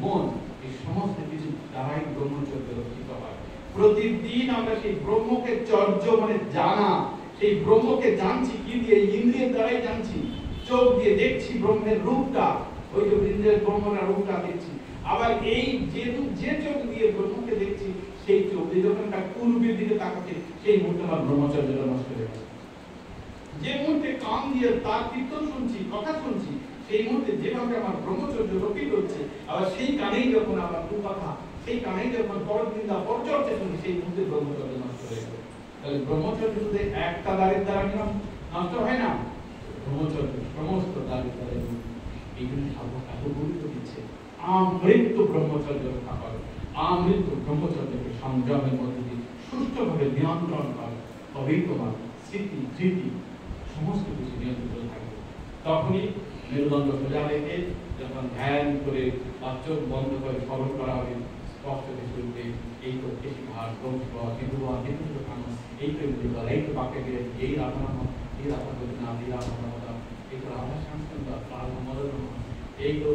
মন, এই সমস্ত কিছু দ্বারাই ব্রহ্মচর্য রক্ষিত হয়। প্রতিদিন আমরা সেই ব্রহ্মকে চর্য মানে জানা, সেই ব্রহ্মকে জানছি কি দিয়ে? ইন্দ্রিয়ের দ্বারাই জানছি। চোখ দিয়ে দেখছি ব্রহ্মের রূপটা, ওই যে ইন্দ্রিয়ের ব্রহ্মের রূপটা দেখছি। আবার এই যে চোখ দিয়ে ব্রহ্মকে দেখছি, সেই চোখ দিয়ে যখন তার পূর্বের দিকে তাকাচ্ছে, সেই মুহূর্তে আমার ব্রহ্মচর্যটা নষ্ট হয়ে গেছে। যে মুহূর্তে কান দিয়ে তার কীর্তন শুনছি, কথা শুনছি, সেই মুহূর্তে যেভাবে আমার ব্রহ্মচর্য রক্ষিত হচ্ছে, আবার সেই কানেই যখন আমার কথা, সেই কানেই যখন পরনিন্দা পরচর্চা শুনি, সেই মুহূর্তে ব্রহ্মচর্য নষ্ট হয়ে গেছে। তাহলে ব্রহ্মচর্য শুধু একটা দ্বারের দ্বারা নষ্ট হয় না, ব্রহ্মচর্য সমস্ত দ্বারের দ্বারা। এই জন্য সাধক এত গুরুত্ব দিচ্ছে আমৃত্যু ব্রহ্মচর্য রক্ষা করে, আমৃত্যু ব্রহ্মচর্যকে সংযমের মধ্যে দিয়ে সুষ্ঠুভাবে নিয়ন্ত্রণ করে, তবেই তোমার স্মৃতি, ধৃতি সমস্ত কিছু নিয়ন্ত্রিত থাকবে। তখনই মেরুদণ্ড সোজা রেখে যখন ধ্যান করে বা চোখ বন্ধ করে স্মরণ করা হবে, স্পষ্ট ভেসে উঠবে এই তো কেশিঘাট, বংশগড়, বিধুয়া, বিভিন্ন কানন, এই তো ইন্দ্রদল, এই তো বাক্যে গিয়ে, এই রাধনা, এই রাধা গোপীনাথ, এই রাধা, এই তো রাধা শ্যামসুন্দর, রাধা মদন, এই তো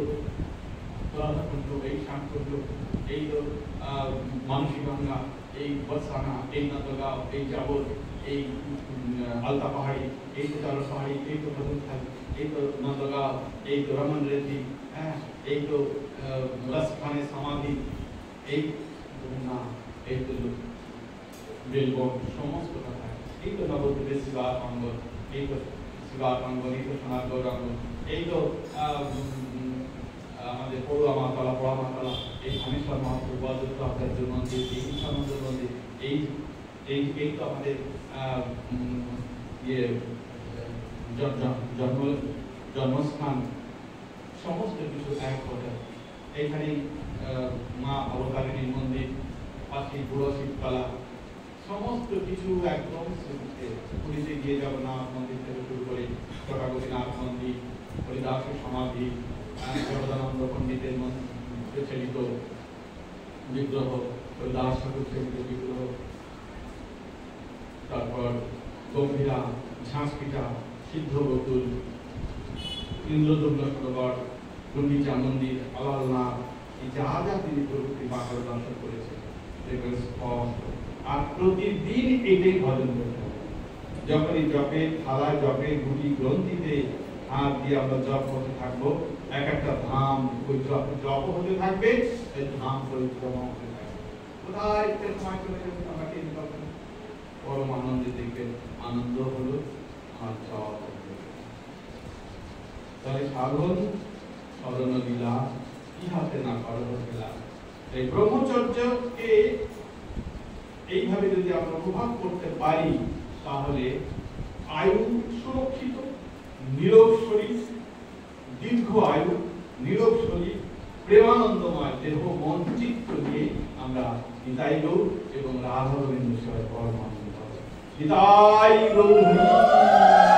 রাধাকুণ্ড, এই শ্যামকুণ্ড, এই তো মানসী গঙ্গা, এই বৎসানা, এই নন্দগাঁও, এই জাবর, এই আলতা পাহাড়ি, এই তো চারো পাহাড়ি, এই তো মধুখাল, এই তো নন্দগাঁও, এই তো রমন রেড্ডি, হ্যাঁ, এই তো রাজস্থানের সমাধি, এই না, এই তো বেলবন, সমস্ত কথা, এই তো নবদ্বীপের শিবা অঙ্গন, এই তো শিবা অঙ্গন, এই তো সোনার গৌরাঙ্গ, এই তো আমাদের পড়ুয়া মাতলা, পড়া মাতলা, এই ধনেশ্বর মহাপ্রভু, বদ্রত্ব আচার্য মন্দির, এই ঈশ্বানন্দ মন্দির, এই তো আমাদের জন্মস্থান, সমস্ত কিছু এক হোটেল। এইখানে মা অবতারিণীর মন্দির, পাশে বুড়ো শিবতলা, সমস্ত কিছু একদম পুরীতে গিয়ে জগন্নাথ মন্দির থেকে শুরু করে জগন্নাথ মন্দির, হরিদাসের সমাধি, জগদানন্দ পণ্ডিতের প্রচলিত বিগ্রহ, হরিদাস ঠাকুর চলিত বিগ্রহ, তারপর গম্ভীরা, ঝাঁসপিঠা, সিদ্ধ বকুল, ইন্দ্রদুম্ন সরোবর, গুন্ডিচা মন্দির, আলালনাথ, এই যা যা তিনি প্রকৃতি বাঁকড় দর্শন করেছেন দেখবেন স্পষ্ট। আর প্রতিদিন এটাই ভজন করতে হবে। যখনই জপে থালায়, জপে গুটি গ্রন্থিতে হাত দিয়ে আমরা জপ করতে থাকবো, এক একটা ধাম ওই জপ হতে থাকবে, এই ধাম পরিক্রমা হতে থাকবে। কোথায় সময় চলে যাবে আমাকে পরম আনন্দে দেখবেন, আনন্দ হলো আমার জপ। তাহলে সাধন স্মরণ লীলা ইহাতে না করো খেলা। এই ব্রহ্মচর্যকে এইভাবে যদি আমরা অনুভব করতে পারি, তাহলে আয়ু সুরক্ষিত, নীরব শরীর, দীর্ঘ আয়ু, নীরব শরীর, প্রেমানন্দময় দেহ, মন, চিত্ত নিয়ে আমরা নিতাই গৌর এবং রাধা গোবিন্দ সেবায় পরমানন্দ পাবো। নিতাই গৌর।